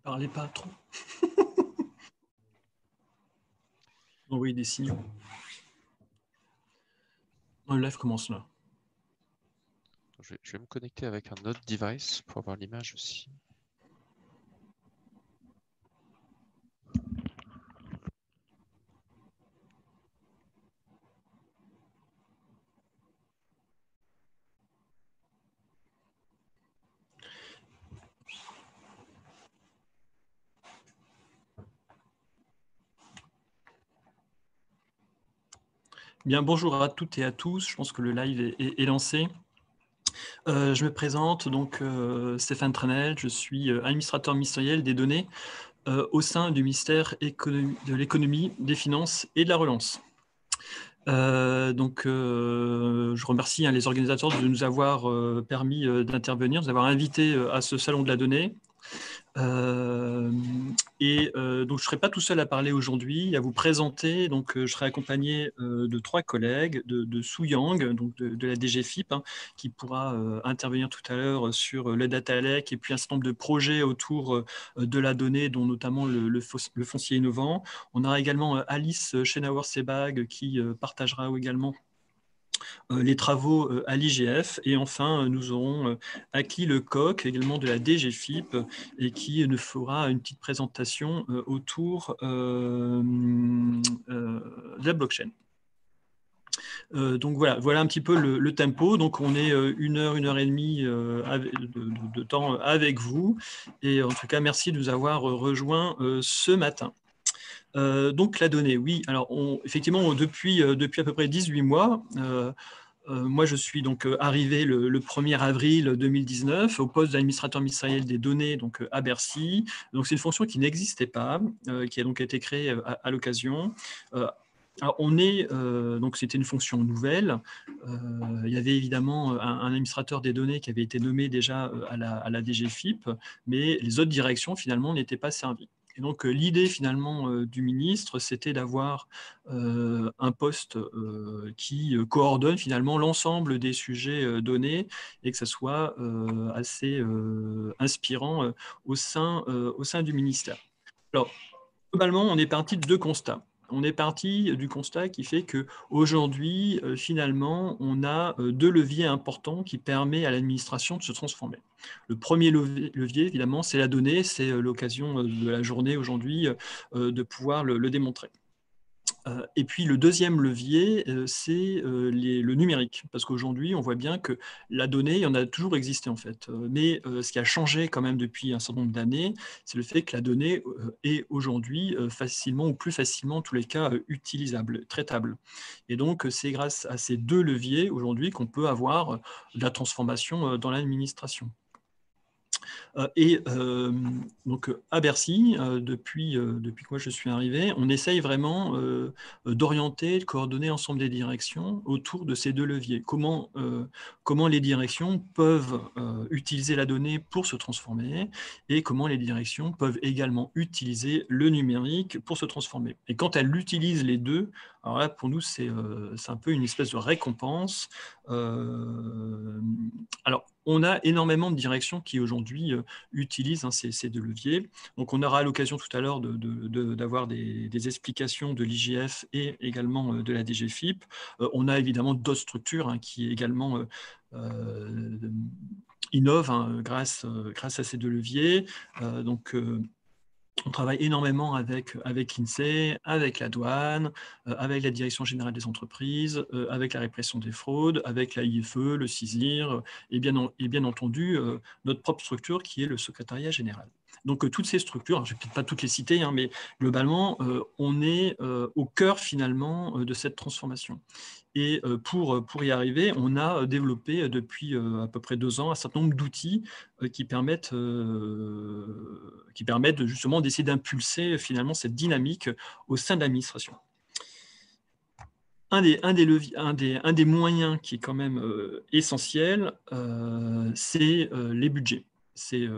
Parlez pas trop. Envoyez des signaux. Le live commence là. Je vais me connecter avec un autre device pour avoir l'image aussi. Bien, bonjour à toutes et à tous. Je pense que le live est lancé. Je me présente, donc Stéphane Tranel, je suis administrateur ministériel des données au sein du ministère de l'économie, des finances et de la relance. Je remercie les organisateurs de nous avoir permis d'intervenir, de nous avoir invités à ce salon de la donnée. Donc je ne serai pas tout seul à parler aujourd'hui, à vous présenter. Donc, je serai accompagné de 3 collègues, de Su Yang, donc de la DGFIP, qui pourra intervenir tout à l'heure sur le data lake et puis un certain nombre de projets autour de la donnée, dont notamment le foncier innovant. On aura également Alice Schenauer-Sebag qui partagera également les travaux à l'IGF. Et enfin, nous aurons Aki Lecoq, également de la DGFIP, et qui nous fera une petite présentation autour de la blockchain. Donc voilà un petit peu le tempo. Donc on est 1 heure et demie de temps avec vous. Et en tout cas, merci de nous avoir rejoints ce matin. Donc la donnée, oui. Alors effectivement, depuis à peu près 18 mois, moi, je suis donc arrivé le 1er avril 2019 au poste d'administrateur ministériel des données donc, à Bercy. Donc, c'est une fonction qui n'existait pas, qui a donc été créée à l'occasion. Alors, donc c'était une fonction nouvelle. Il y avait évidemment un administrateur des données qui avait été nommé déjà à la DGFIP, mais les autres directions finalement n'étaient pas servies. Et donc l'idée finalement du ministre, c'était d'avoir un poste qui coordonne finalement l'ensemble des sujets donnés et que ça soit assez inspirant au sein du ministère. Alors, globalement, on est parti de 2 constats. On est parti du constat qui fait qu'aujourd'hui, finalement, on a 2 leviers importants qui permettent à l'administration de se transformer. Le premier levier, évidemment, c'est la donnée. C'est l'occasion de la journée aujourd'hui de pouvoir le démontrer. Et puis le deuxième levier, c'est le numérique, parce qu'aujourd'hui, on voit bien que la donnée, il y en a toujours existé en fait. Mais ce qui a changé quand même depuis un certain nombre d'années, c'est le fait que la donnée est aujourd'hui facilement ou plus facilement, en tous les cas, utilisable, traitable. Et donc, c'est grâce à ces 2 leviers aujourd'hui qu'on peut avoir de la transformation dans l'administration. Donc à Bercy, depuis que moi je suis arrivé, on essaye vraiment d'orienter, de coordonner l'ensemble des directions autour de ces 2 leviers. Comment les directions peuvent utiliser la donnée pour se transformer et comment les directions peuvent également utiliser le numérique pour se transformer. Et quand elles utilisent les 2, alors là pour nous c'est un peu une espèce de récompense. Alors on a énormément de directions qui aujourd'hui utilisent ces 2 leviers. Donc on aura l'occasion tout à l'heure d'avoir des explications de l'IGF et également de la DGFIP. On a évidemment d'autres structures qui également innovent grâce à ces 2 leviers. On travaille énormément avec l'INSEE, avec la douane, avec la Direction générale des entreprises, avec la répression des fraudes, avec la IFE, le CISIR, et bien entendu notre propre structure qui est le secrétariat général. Donc toutes ces structures, je ne vais peut-être pas toutes les citer, mais globalement, on est au cœur finalement de cette transformation. Et pour y arriver, on a développé depuis à peu près 2 ans un certain nombre d'outils qui permettent justement d'essayer d'impulser finalement cette dynamique au sein de l'administration. Un des moyens qui est quand même essentiel, c'est les budgets. c'est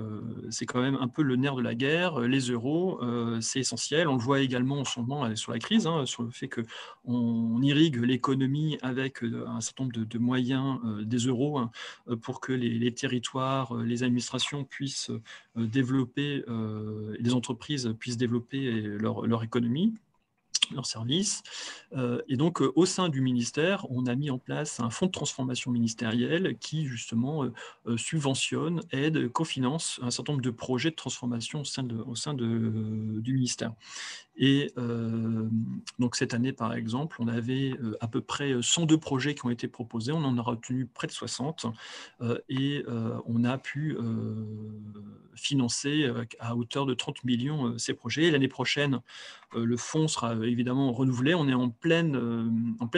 quand même un peu le nerf de la guerre. Les euros, c'est essentiel. On le voit également en ce moment sur la crise, sur le fait qu'on irrigue l'économie avec un certain nombre de moyens des euros pour que les territoires, les administrations puissent développer, et les entreprises puissent développer leur économie, leurs services. Et donc, au sein du ministère, on a mis en place un fonds de transformation ministériel qui, justement, subventionne, aide, cofinance un certain nombre de projets de transformation au sein du ministère. Et donc cette année, par exemple, on avait à peu près 102 projets qui ont été proposés, on en a retenu près de 60, et on a pu financer à hauteur de 30 millions ces projets. L'année prochaine, le fonds sera évidemment renouvelé. On est en pleine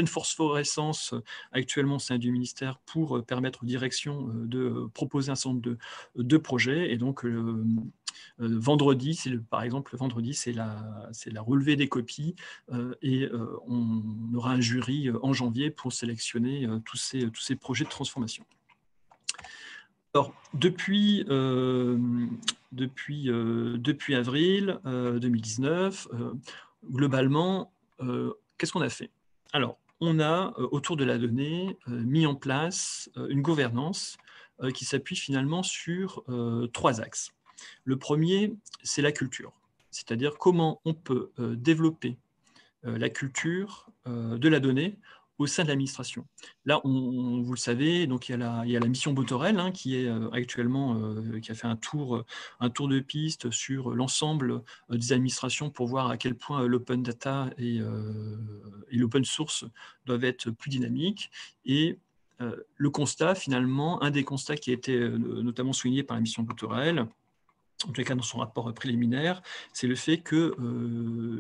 phosphorescence actuellement au sein du ministère pour permettre aux directions de proposer un certain nombre de projets. Et donc, vendredi, par exemple, vendredi, c'est la relevée des copies et on aura un jury en janvier pour sélectionner tous ces projets de transformation. Alors, depuis avril 2019, globalement, qu'est-ce qu'on a fait? Alors, on a, autour de la donnée, mis en place une gouvernance qui s'appuie finalement sur 3 axes. Le premier, c'est la culture, c'est-à-dire comment on peut développer la culture de la donnée au sein de l'administration. Là, vous le savez, donc il y a la mission Botorel qui est actuellement, qui a fait un tour de piste sur l'ensemble des administrations pour voir à quel point l'open data et l'open source doivent être plus dynamiques. Et le constat, finalement, un des constats qui a été notamment souligné par la mission Botorel, en tous les cas dans son rapport préliminaire, c'est le fait que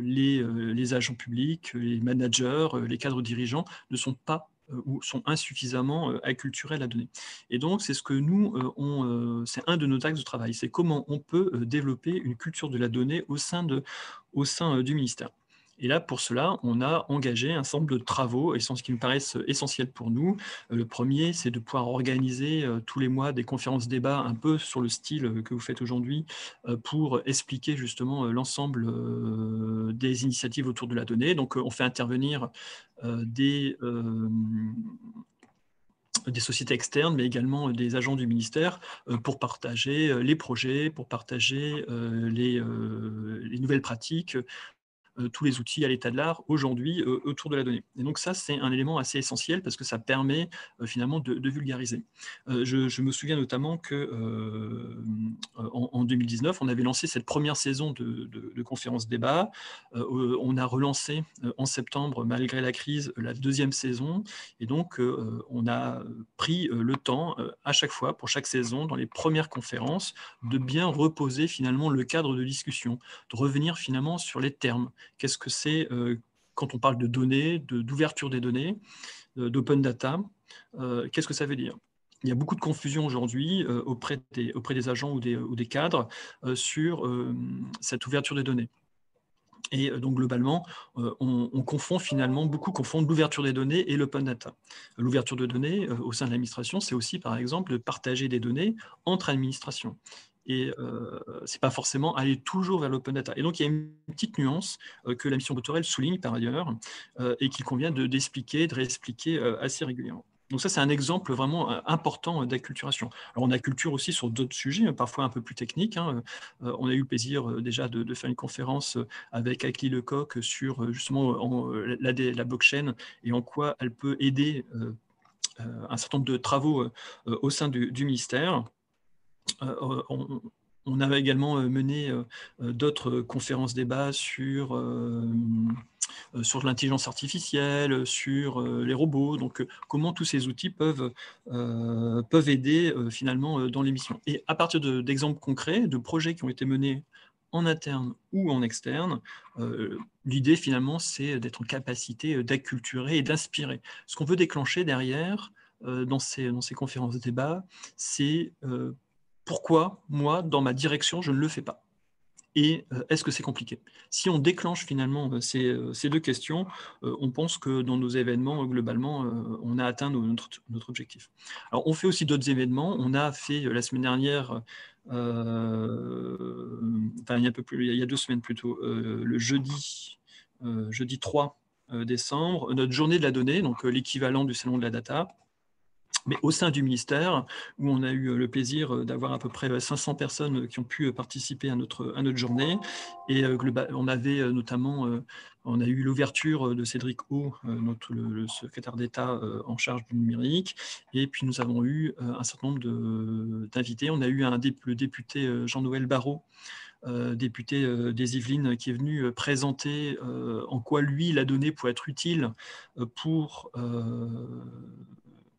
les agents publics, les managers, les cadres dirigeants ne sont pas ou sont insuffisamment acculturés à la donnée. Et donc, c'est ce que nous, c'est un de nos axes de travail, c'est comment on peut développer une culture de la donnée au sein du ministère. Et là, pour cela, on a engagé un certain nombre de travaux qui nous paraissent essentiels pour nous. Le premier, c'est de pouvoir organiser tous les mois des conférences-débats un peu sur le style que vous faites aujourd'hui pour expliquer justement l'ensemble des initiatives autour de la donnée. Donc, on fait intervenir des sociétés externes, mais également des agents du ministère pour partager les projets, pour partager les nouvelles pratiques, tous les outils à l'état de l'art aujourd'hui autour de la donnée. Et donc ça, c'est un élément assez essentiel parce que ça permet finalement de vulgariser. Je me souviens notamment qu'en 2019, on avait lancé cette première saison de conférences débat. On a relancé en septembre, malgré la crise, la deuxième saison. Et donc, on a pris le temps à chaque fois, pour chaque saison, dans les premières conférences, de bien reposer finalement le cadre de discussion, de revenir finalement sur les termes. Qu'est-ce que c'est quand on parle de données, d'ouverture des données, d'open data? Qu'est-ce que ça veut dire? Il y a beaucoup de confusion aujourd'hui auprès des agents ou des cadres sur cette ouverture des données. Et donc, globalement, beaucoup confondent l'ouverture des données et l'open data. L'ouverture de données au sein de l'administration, c'est aussi, par exemple, de partager des données entre administrations. Et ce n'est pas forcément aller toujours vers l'open data. Et donc, il y a une petite nuance que la mission Botorel souligne par ailleurs et qu'il convient d'expliquer, de réexpliquer assez régulièrement. Donc ça, c'est un exemple vraiment important d'acculturation. Alors, on acculture aussi sur d'autres sujets, parfois un peu plus techniques. On a eu le plaisir déjà de faire une conférence avec Akli Lecoq sur justement la blockchain et en quoi elle peut aider un certain nombre de travaux au sein du ministère. On a également mené d'autres conférences débats sur l'intelligence artificielle, sur les robots, donc comment tous ces outils peuvent aider finalement dans l'émission. Et à partir d'exemples concrets, de projets qui ont été menés en interne ou en externe, l'idée finalement c'est d'être en capacité d'acculturer et d'inspirer. Ce qu'on veut déclencher derrière dans ces conférences débats, c'est pourquoi moi, dans ma direction, je ne le fais pas. et est-ce que c'est compliqué? Si on déclenche finalement ces deux questions, on pense que dans nos événements, globalement, on a atteint notre objectif. Alors, on fait aussi d'autres événements. On a fait la semaine dernière, enfin, il y a 2 semaines plutôt, le jeudi 3 décembre, notre journée de la donnée, donc l'équivalent du salon de la data, mais au sein du ministère, où on a eu le plaisir d'avoir à peu près 500 personnes qui ont pu participer à notre journée. Et on avait notamment, on a eu l'ouverture de Cédric O, le secrétaire d'État en charge du numérique. Et puis nous avons eu un certain nombre d'invités. On a eu le député Jean-Noël Barrot, député des Yvelines, qui est venu présenter en quoi lui, la donnée pourrait être utile pour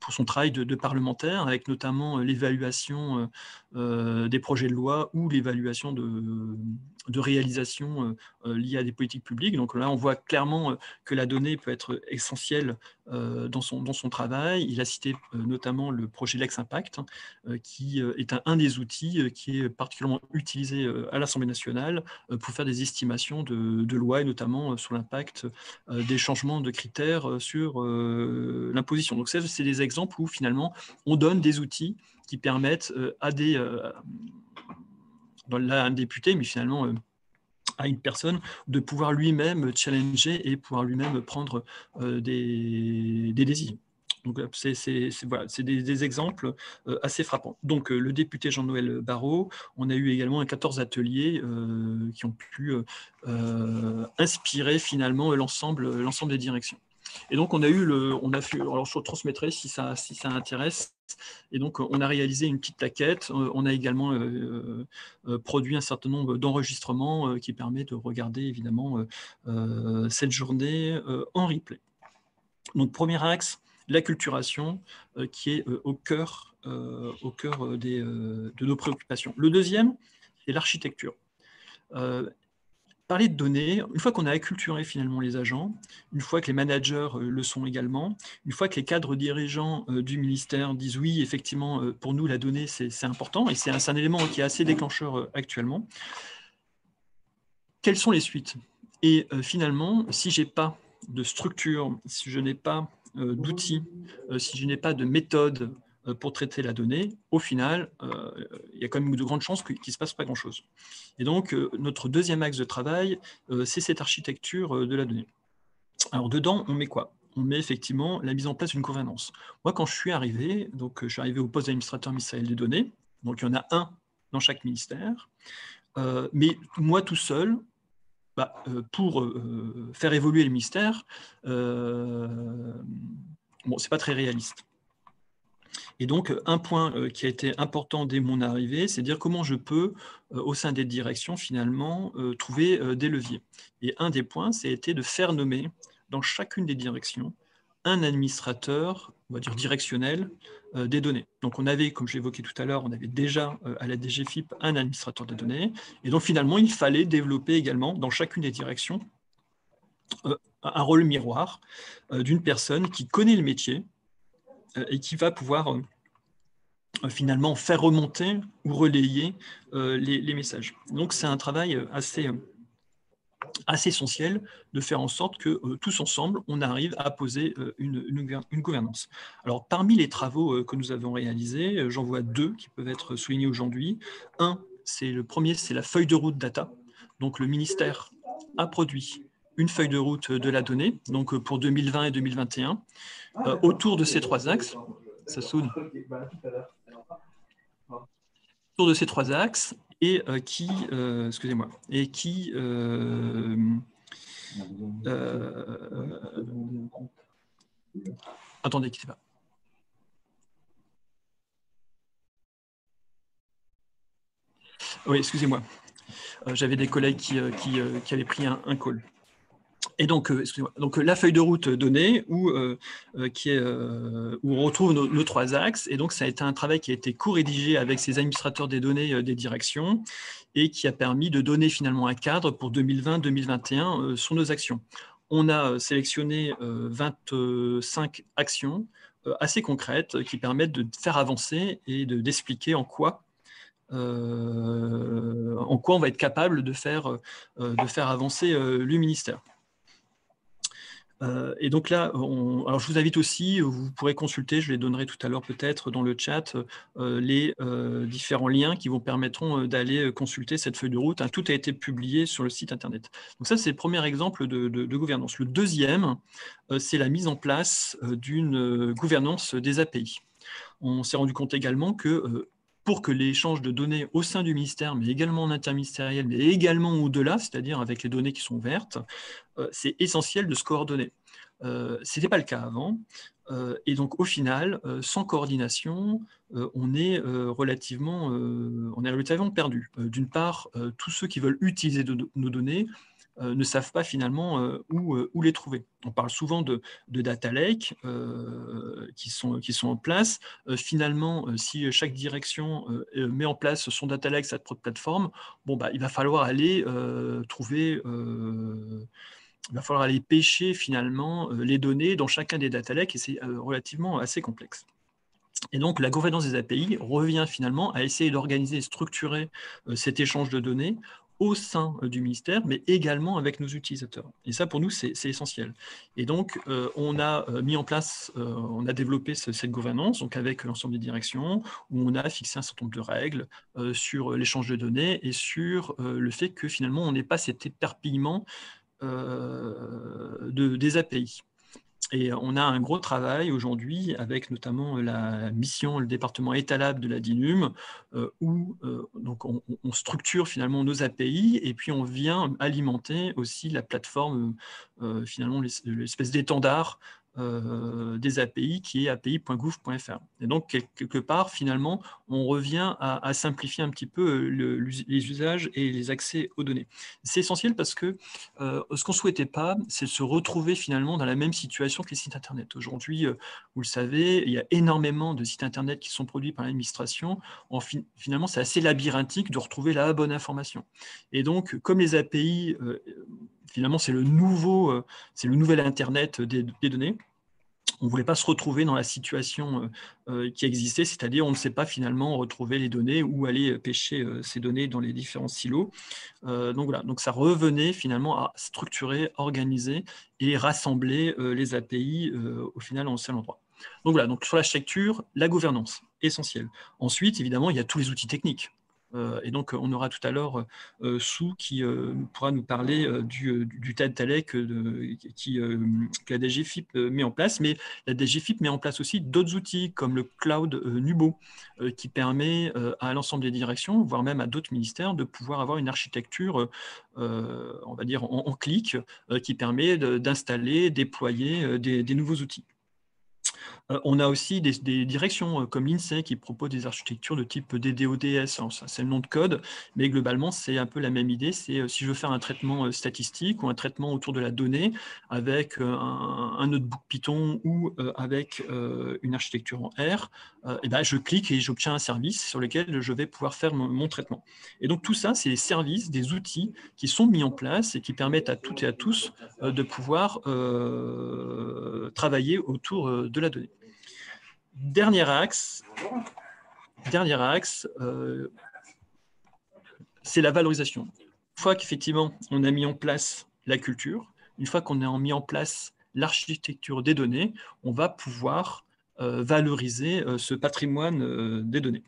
son travail de parlementaire, avec notamment l'évaluation des projets de loi ou l'évaluation de réalisation liées à des politiques publiques. Donc là, on voit clairement que la donnée peut être essentielle dans son travail. Il a cité notamment le projet Lex Impact, qui est un des outils qui est particulièrement utilisé à l'Assemblée nationale pour faire des estimations de lois, et notamment sur l'impact des changements de critères sur l'imposition. Donc ça, c'est des exemples où finalement on donne des outils qui permettent à un député, mais finalement à une personne, de pouvoir lui-même challenger et pouvoir lui-même prendre des décisions. Donc, voilà, c'est des exemples assez frappants. Donc, le député Jean-Noël Barrot, on a eu également 14 ateliers qui ont pu inspirer finalement l'ensemble des directions. Et donc, alors je transmettrai si ça intéresse. Et donc, on a réalisé une petite plaquette. On a également produit un certain nombre d'enregistrements qui permet de regarder évidemment cette journée en replay. Donc, premier axe, l'acculturation qui est au cœur de nos préoccupations. Le deuxième, c'est l'architecture. Parler de données, une fois qu'on a acculturé finalement les agents, une fois que les managers le sont également, une fois que les cadres dirigeants du ministère disent oui, effectivement, pour nous, la donnée, c'est important, et c'est un élément qui est assez déclencheur actuellement, quelles sont les suites? Et finalement, si je n'ai pas de structure, si je n'ai pas d'outils, si je n'ai pas de méthode pour traiter la donnée, au final, il y a quand même de grandes chances qu'il ne se passe pas grand-chose. Et donc, notre deuxième axe de travail, c'est cette architecture de la donnée. Alors, dedans, on met quoi? On met effectivement la mise en place d'une gouvernance. Moi, quand je suis arrivé, donc je suis arrivé au poste d'administrateur ministériel des données, donc il y en a un dans chaque ministère, mais moi tout seul, pour faire évoluer le ministère, bon, c'est pas très réaliste. Et donc, un point qui a été important dès mon arrivée, c'est de dire comment je peux, au sein des directions, finalement, trouver des leviers. Et un des points, c'était de faire nommer dans chacune des directions un administrateur, on va dire directionnel, des données. Donc, on avait, comme je l'évoquais tout à l'heure, on avait déjà à la DGFiP un administrateur des données. Et donc, finalement, il fallait développer également dans chacune des directions un rôle miroir d'une personne qui connaît le métier et qui va pouvoir finalement faire remonter ou relayer les messages. Donc c'est un travail assez essentiel de faire en sorte que tous ensemble, on arrive à poser une gouvernance. Alors parmi les travaux que nous avons réalisés, j'en vois deux qui peuvent être soulignés aujourd'hui. Le premier, c'est la feuille de route data. Donc le ministère a produit une feuille de route de la donnée, donc pour 2020 et 2021, autour de ces trois axes. Ça sonne. Autour de ces trois axes et excusez-moi, et qui attendez, quittez pas. Oui, excusez-moi. J'avais des collègues qui avaient pris un call. Et donc, donc, la feuille de route donnée où on retrouve nos trois axes. Et donc, ça a été un travail qui a été co-rédigé avec ces administrateurs des données des directions et qui a permis de donner finalement un cadre pour 2020-2021 sur nos actions. On a sélectionné 25 actions assez concrètes qui permettent de faire avancer et d'expliquer en quoi en quoi on va être capable de faire avancer le ministère. Et donc là, alors je vous invite aussi, vous pourrez consulter, je les donnerai tout à l'heure peut-être dans le chat, les différents liens qui vous permettront d'aller consulter cette feuille de route. Hein, tout a été publié sur le site internet. Donc ça, c'est le premier exemple de gouvernance. Le deuxième, c'est la mise en place d'une gouvernance des API. On s'est rendu compte également que pour que l'échange de données au sein du ministère, mais également en interministériel, mais également au-delà, c'est-à-dire avec les données qui sont ouvertes, c'est essentiel de se coordonner. Ce n'était pas le cas avant. Et donc, au final, sans coordination, on est relativement perdu. D'une part, tous ceux qui veulent utiliser nos données ne savent pas finalement où les trouver. On parle souvent de data lake qui sont en place. Finalement, si chaque direction met en place son data lake, sa propre plateforme, bon, bah, il va falloir aller trouver... il va falloir aller pêcher finalement les données dans chacun des data lakes et c'est relativement assez complexe. Et donc, la gouvernance des API revient finalement à essayer d'organiser et structurer cet échange de données au sein du ministère, mais également avec nos utilisateurs. Et ça, pour nous, c'est essentiel. Et donc, on a mis en place, on a développé cette gouvernance, donc avec l'ensemble des directions, où on a fixé un certain nombre de règles sur l'échange de données et sur le fait que finalement, on n'ait pas cet éparpillement des API. Et on a un gros travail aujourd'hui avec notamment la mission, le département Étalab de la DINUM, où donc on structure finalement nos API et puis on vient alimenter aussi la plateforme, finalement l'espèce d'étendard des API qui est api.gouv.fr. Et donc, quelque part, finalement, on revient à simplifier un petit peu les usages et les accès aux données. C'est essentiel parce que ce qu'on ne souhaitait pas, c'est se retrouver finalement dans la même situation que les sites Internet. Aujourd'hui, vous le savez, il y a énormément de sites Internet qui sont produits par l'administration. Finalement, c'est assez labyrinthique de retrouver la bonne information. Et donc, comme les API, finalement, c'est le nouvel Internet des données. On ne voulait pas se retrouver dans la situation qui existait, c'est-à-dire on ne sait pas finalement retrouver les données ou aller pêcher ces données dans les différents silos. Donc voilà, donc ça revenait finalement à structurer, organiser et rassembler les API au final en un seul endroit. Donc voilà, donc sur l'architecture, la gouvernance, essentielle. Ensuite, évidemment, il y a tous les outils techniques. Et donc, on aura tout à l'heure Sue qui pourra nous parler du data lake que la DGFIP met en place, mais la DGFIP met en place aussi d'autres outils comme le cloud Nubo qui permet à l'ensemble des directions, voire même à d'autres ministères, de pouvoir avoir une architecture, on va dire, en clic, qui permet d'installer, déployer des nouveaux outils. On a aussi des directions comme l'INSEE qui proposent des architectures de type DDoDS. C'est le nom de code, mais globalement, c'est un peu la même idée. C'est si je veux faire un traitement statistique ou un traitement autour de la donnée avec un notebook Python ou avec une architecture en R, et ben, je clique et j'obtiens un service sur lequel je vais pouvoir faire mon traitement. Et donc, tout ça, c'est des services, des outils qui sont mis en place et qui permettent à toutes et à tous de pouvoir travailler autour de la donnée. Dernier axe, c'est la valorisation. Une fois qu'effectivement on a mis en place la culture, une fois qu'on a mis en place l'architecture des données, on va pouvoir valoriser ce patrimoine des données.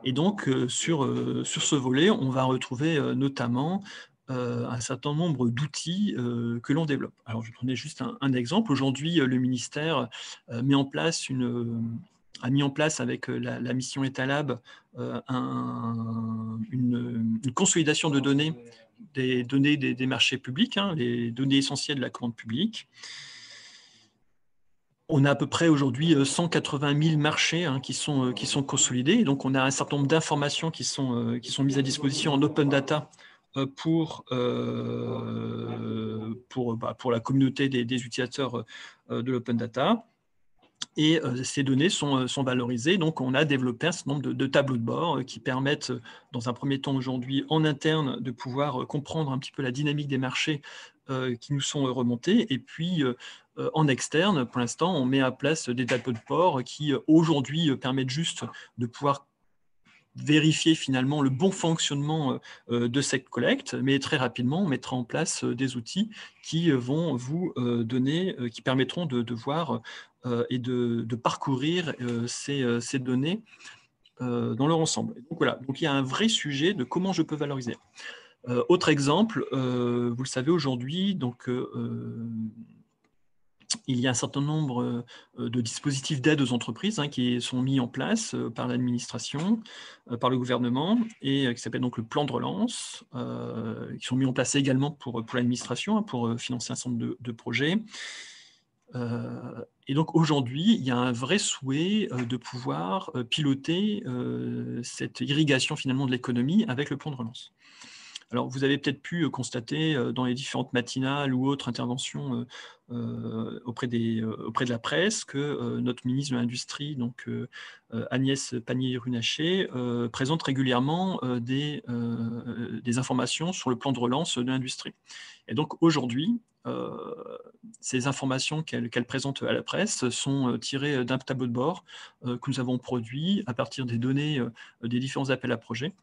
Et donc, sur ce volet, on va retrouver notamment un certain nombre d'outils que l'on développe. Alors, je prenais juste un exemple. Aujourd'hui, le ministère a mis en place avec la mission Étalab une consolidation de données, des données des marchés publics, hein, les données essentielles de la commande publique. On a à peu près aujourd'hui 180 000 marchés hein, qui sont consolidés. Donc, on a un certain nombre d'informations qui sont mises à disposition en open data pour la communauté des utilisateurs de l'open data. Et ces données sont valorisées. Donc, on a développé un certain nombre de tableaux de bord qui permettent, dans un premier temps aujourd'hui, en interne, de pouvoir comprendre un petit peu la dynamique des marchés qui nous sont remontés. Et puis, en externe, pour l'instant, on met à place des tableaux de bord qui, aujourd'hui, permettent juste de pouvoir vérifier finalement le bon fonctionnement de cette collecte, mais très rapidement, on mettra en place des outils qui vont vous donner, qui permettront de voir et de parcourir ces données dans leur ensemble. Donc voilà, donc il y a un vrai sujet de comment je peux valoriser. Autre exemple, vous le savez aujourd'hui, donc il y a un certain nombre de dispositifs d'aide aux entreprises qui sont mis en place par l'administration, par le gouvernement, et qui s'appelle donc le plan de relance, qui sont mis en place également pour l'administration, pour financer un certain nombre de projets. Et donc aujourd'hui, il y a un vrai souhait de pouvoir piloter cette irrigation finalement de l'économie avec le plan de relance. Alors, vous avez peut-être pu constater dans les différentes matinales ou autres interventions auprès de la presse que notre ministre de l'Industrie, donc Agnès Pannier-Runacher, présente régulièrement des informations sur le plan de relance de l'industrie. Et donc aujourd'hui, ces informations qu'elle présente à la presse sont tirées d'un tableau de bord que nous avons produit à partir des données des différents appels à projets,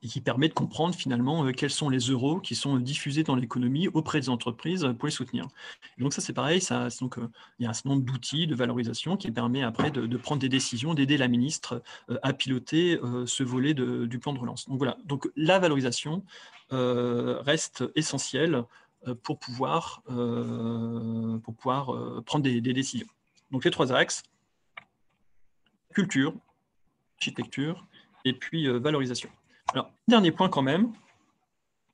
et qui permet de comprendre finalement quels sont les euros qui sont diffusés dans l'économie auprès des entreprises pour les soutenir. Et donc ça c'est pareil, donc, il y a un certain nombre d'outils de valorisation qui permet après de prendre des décisions, d'aider la ministre à piloter ce volet du plan de relance. Donc voilà, donc la valorisation reste essentielle pour pouvoir prendre des décisions. Donc les 3 axes, culture, architecture et puis valorisation. Alors, dernier point quand même,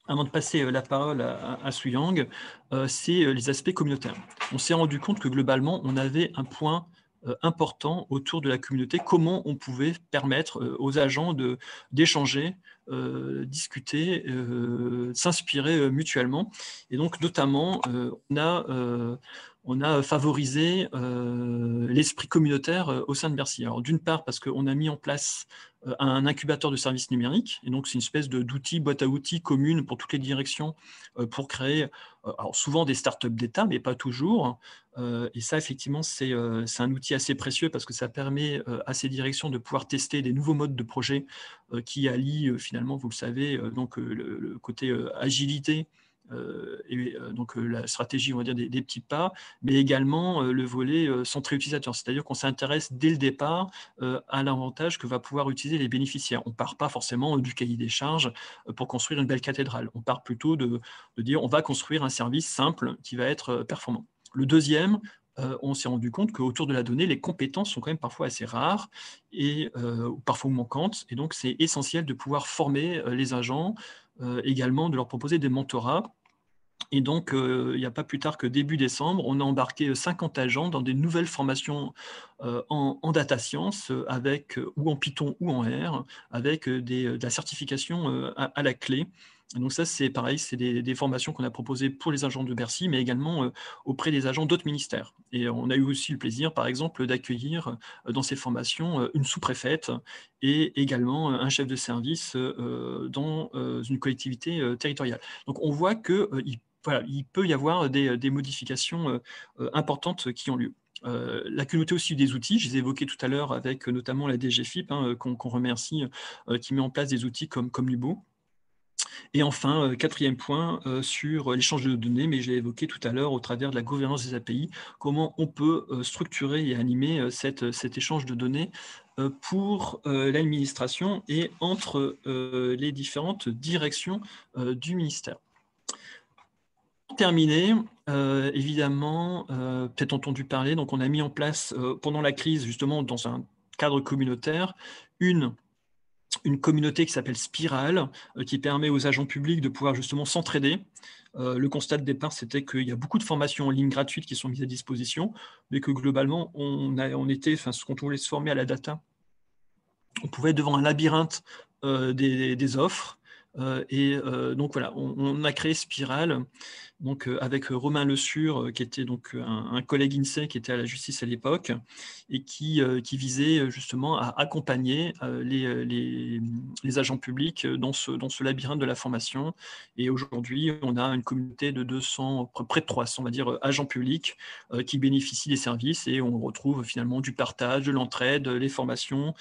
avant de passer la parole à Suyang, c'est les aspects communautaires. On s'est rendu compte que globalement, on avait un point important autour de la communauté, comment on pouvait permettre aux agents d'échanger, discuter, s'inspirer mutuellement. Et donc, notamment, on a favorisé l'esprit communautaire au sein de Bercy. Alors, d'une part, parce qu'on a mis en place un incubateur de services numériques, et donc c'est une espèce d'outil, boîte à outils commune pour toutes les directions pour créer, alors souvent des startups d'État, mais pas toujours. Et ça, effectivement, c'est un outil assez précieux parce que ça permet à ces directions de pouvoir tester des nouveaux modes de projet qui allient finalement, vous le savez, donc le côté agilité, et donc la stratégie, on va dire, des petits pas, mais également le volet centré utilisateur, c'est-à-dire qu'on s'intéresse dès le départ à l'avantage que va pouvoir utiliser les bénéficiaires. On ne part pas forcément du cahier des charges pour construire une belle cathédrale. On part plutôt de dire on va construire un service simple qui va être performant. Le deuxième, on s'est rendu compte qu'autour de la donnée, les compétences sont quand même parfois assez rares et parfois manquantes. Et donc, c'est essentiel de pouvoir former les agents, également de leur proposer des mentorats. Et donc, il n'y a pas plus tard que début décembre, on a embarqué 50 agents dans des nouvelles formations en data science, ou en Python ou en R, avec de la certification à la clé. Et donc ça, c'est pareil, c'est des formations qu'on a proposées pour les agents de Bercy, mais également auprès des agents d'autres ministères. Et on a eu aussi le plaisir, par exemple, d'accueillir dans ces formations une sous-préfète et également un chef de service dans une collectivité territoriale. Donc on voit qu'il peut y avoir des modifications importantes qui ont lieu. La communauté aussi des outils, je les ai évoqués tout à l'heure avec notamment la DGFiP, qu'on remercie, qui met en place des outils comme Nubo. Et enfin, 4e point sur l'échange de données, mais je l'ai évoqué tout à l'heure au travers de la gouvernance des API, comment on peut structurer et animer cet échange de données pour l'administration et entre les différentes directions du ministère. Pour terminer, évidemment, peut-être entendu parler, donc on a mis en place pendant la crise, justement dans un cadre communautaire, une communauté qui s'appelle Spiral, qui permet aux agents publics de pouvoir justement s'entraider. Le constat de départ, c'était qu'il y a beaucoup de formations en ligne gratuites qui sont mises à disposition, mais que globalement, quand on voulait se former à la data, on pouvait être devant un labyrinthe des offres. Donc voilà, on a créé Spiral, donc avec Romain Le Sur, qui était donc un collègue INSEE qui était à la justice à l'époque, et qui visait justement à accompagner les agents publics dans ce labyrinthe de la formation. Et aujourd'hui, on a une communauté de 200, près de 300, on va dire, agents publics qui bénéficient des services, et on retrouve finalement du partage, de l'entraide, les formations,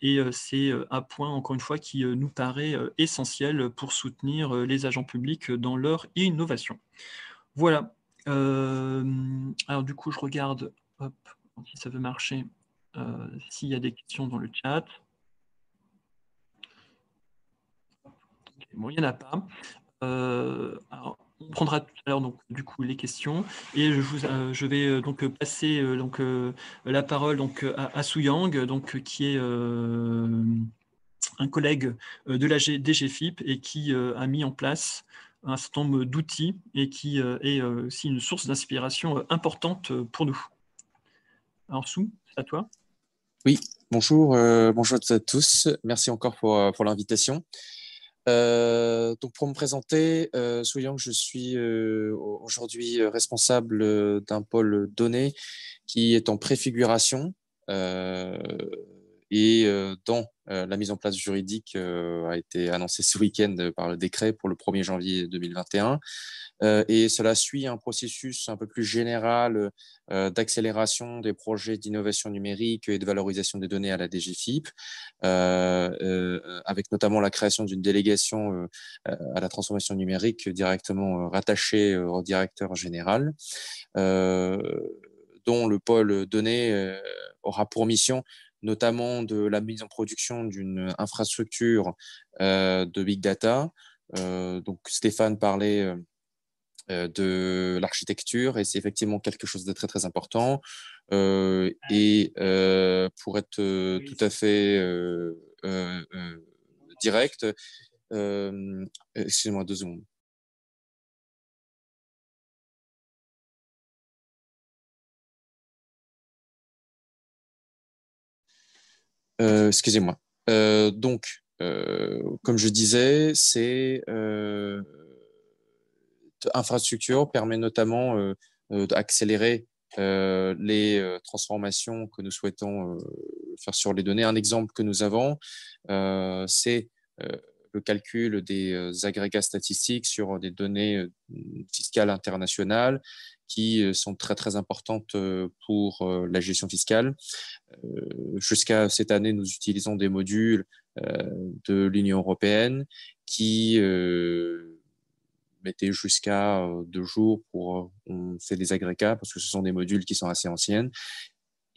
et c'est un point, encore une fois, qui nous paraît essentiel pour soutenir les agents publics dans leur innovation. Voilà. Alors du coup, je regarde hop, si ça veut marcher, s'il y a des questions dans le chat. Bon, il n'y en a pas. Alors, on prendra tout à l'heure donc du coup les questions, et je vais donc passer la parole donc à Suyang, donc qui est un collègue de la DGFIP et qui a mis en place un certain nombre d'outils et qui est aussi une source d'inspiration importante pour nous. Alors Sou, c'est à toi. Oui, bonjour, bonjour à tous. Merci encore pour l'invitation. Donc pour me présenter, Souyang, je suis aujourd'hui responsable d'un pôle données qui est en préfiguration et dont la mise en place juridique a été annoncée ce week-end par le décret pour le 1er janvier 2021. Et cela suit un processus un peu plus général d'accélération des projets d'innovation numérique et de valorisation des données à la DGFIP, avec notamment la création d'une délégation à la transformation numérique directement rattachée au directeur général, dont le pôle données aura pour mission notamment de la mise en production d'une infrastructure de big data. Donc Stéphane parlait de l'architecture, et c'est effectivement quelque chose de très très important. Pour être tout à fait direct, excusez-moi 2 secondes. Excusez-moi. Comme je disais, c'est infrastructure permet notamment d'accélérer les transformations que nous souhaitons faire sur les données. Un exemple que nous avons, c'est le calcul des agrégats statistiques sur des données fiscales internationales qui sont très très importantes pour la gestion fiscale. Jusqu'à cette année, nous utilisons des modules de l'Union européenne qui mettaient jusqu'à 2 jours pour on fait des agrégats, parce que ce sont des modules qui sont assez anciennes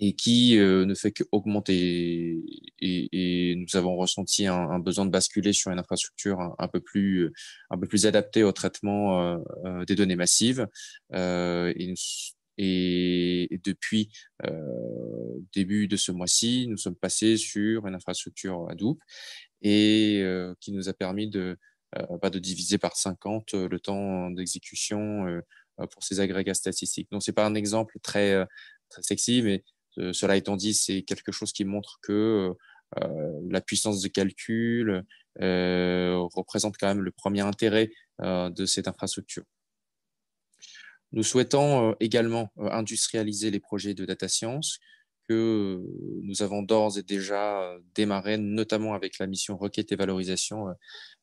et qui ne fait qu'augmenter. Et nous avons ressenti un besoin de basculer sur une infrastructure un peu plus adaptée au traitement des données massives. Et depuis début de ce mois-ci, nous sommes passés sur une infrastructure Hadoop et qui nous a permis de diviser par 50 le temps d'exécution pour ces agrégats statistiques. Donc, c'est pas un exemple très sexy, mais cela étant dit, c'est quelque chose qui montre que la puissance de calcul représente quand même le premier intérêt de cette infrastructure. Nous souhaitons également industrialiser les projets de data science que nous avons d'ores et déjà démarré, notamment avec la mission requête et valorisation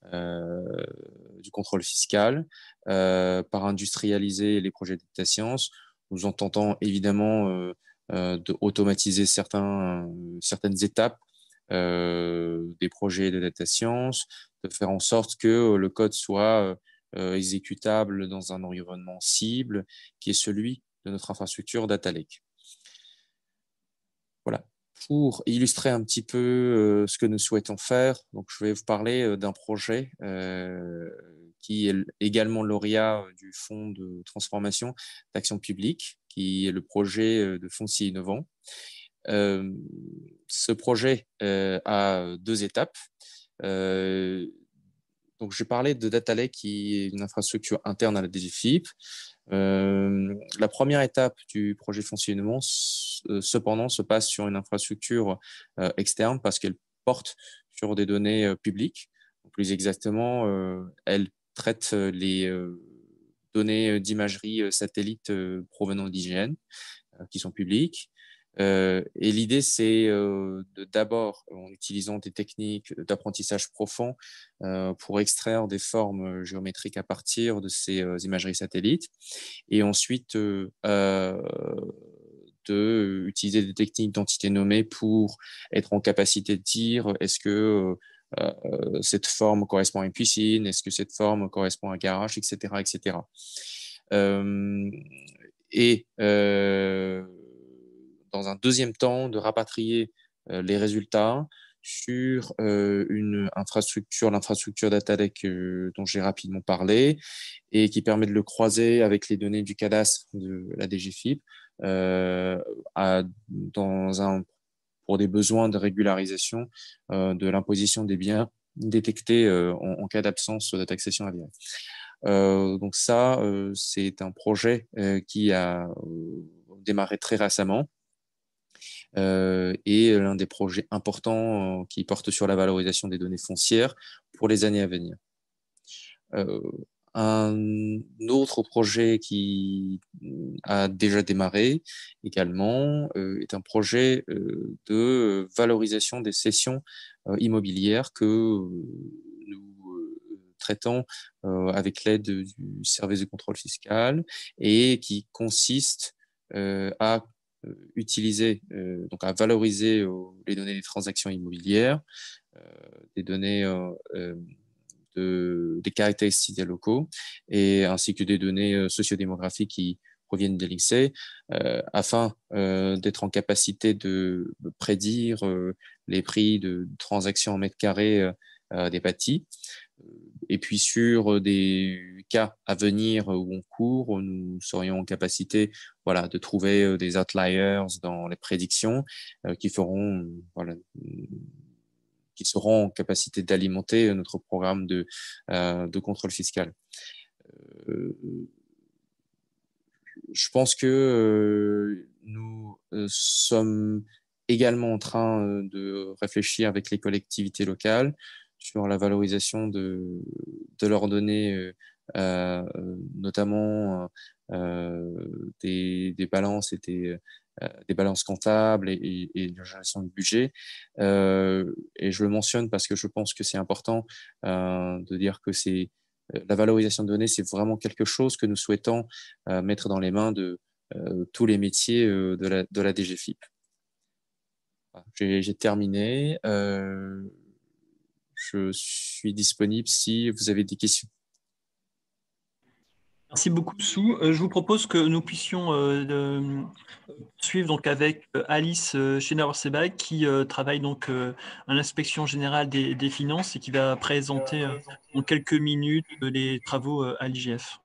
du contrôle fiscal. Par industrialiser les projets de data science, nous entendons évidemment d'automatiser certaines étapes des projets de data science, de faire en sorte que le code soit exécutable dans un environnement cible qui est celui de notre infrastructure Data Lake. Voilà. Pour illustrer un petit peu ce que nous souhaitons faire, donc je vais vous parler d'un projet qui est également lauréat du Fonds de transformation d'action publique, qui est le projet de Foncier innovant. Ce projet a 2 étapes. Donc, je parlais de Data Lake, qui est une infrastructure interne à la DGFIP. La première étape du projet Foncier innovant, cependant, se passe sur une infrastructure externe parce qu'elle porte sur des données publiques. Plus exactement, elle traite les données d'imagerie satellite provenant de l'IGN qui sont publiques. Et l'idée, c'est d'abord, en utilisant des techniques d'apprentissage profond pour extraire des formes géométriques à partir de ces imageries satellites, et ensuite d'utiliser des techniques d'entité nommée pour être en capacité de dire est-ce que cette forme correspond à une piscine, est-ce que cette forme correspond à un garage, etc., etc. Et dans un deuxième temps, de rapatrier les résultats sur l'infrastructure data lake dont j'ai rapidement parlé, et qui permet de le croiser avec les données du cadastre de la DGFiP pour des besoins de régularisation de l'imposition des biens détectés en cas d'absence de taxation aviaire. Donc ça, c'est un projet qui a démarré très récemment et l'un des projets importants qui porte sur la valorisation des données foncières pour les années à venir. Un autre projet qui a déjà démarré également est un projet de valorisation des cessions immobilières que nous traitons avec l'aide du service de contrôle fiscal, et qui consiste à utiliser, donc à valoriser les données des transactions immobilières, des données des caractéristiques des locaux, et ainsi que des données sociodémographiques qui proviennent de l'INSEE, afin d'être en capacité de prédire les prix de transactions en mètres carrés des bâtis. Et puis sur des cas à venir ou en cours, nous serions en capacité, voilà, de trouver des outliers dans les prédictions qui feront, voilà, qui seront en capacité d'alimenter notre programme de contrôle fiscal. Je pense que nous sommes également en train de réfléchir avec les collectivités locales sur la valorisation de leurs données, notamment des balances et des balances comptables et de la gestion du budget. Et je le mentionne parce que je pense que c'est important de dire que la valorisation de données, c'est vraiment quelque chose que nous souhaitons mettre dans les mains de tous les métiers de la DGFiP. Voilà, j'ai terminé. Je suis disponible si vous avez des questions. Merci beaucoup, Sou. Je vous propose que nous puissions suivre donc avec Alice Schneider-Sebag, qui travaille donc à l'inspection générale des finances et qui va présenter en quelques minutes les travaux à l'IGF.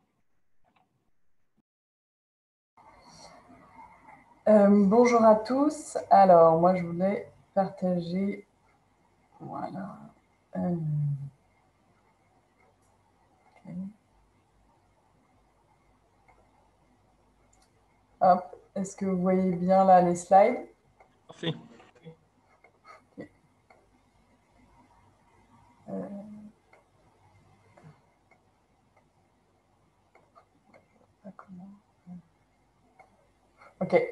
Bonjour à tous. Alors, moi, je voulais partager. Voilà. Okay. Hop. Est-ce que vous voyez bien là les slides? Parfait. Okay. Ok.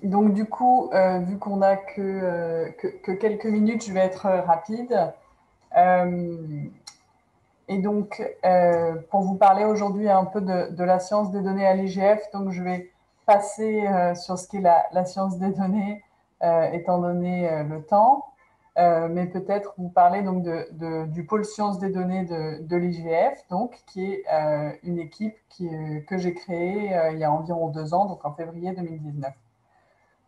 Donc du coup, vu qu'on n'a que quelques minutes, je vais être rapide. Et donc, pour vous parler aujourd'hui un peu de la science des données à l'IGF, donc je vais passer sur ce qu'est la science des données, étant donné le temps, mais peut-être vous parler donc du pôle sciences des données de l'IGF, donc qui est une équipe que j'ai créée il y a environ 2 ans, donc en février 2019.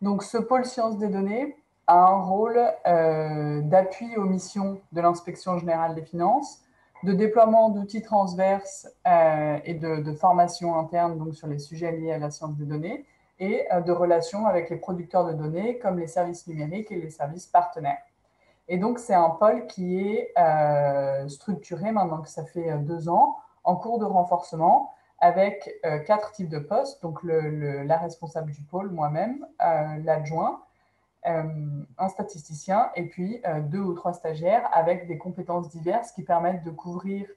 Donc, ce pôle sciences des données a un rôle d'appui aux missions de l'inspection générale des finances, de déploiement d'outils transverses et de formation interne donc, sur les sujets liés à la science des données, et de relations avec les producteurs de données comme les services numériques et les services partenaires. Et donc, c'est un pôle qui est structuré, maintenant que ça fait 2 ans, en cours de renforcement, avec 4 types de postes, donc la responsable du pôle, moi-même, l'adjoint, un statisticien, et puis 2 ou 3 stagiaires avec des compétences diverses qui permettent de couvrir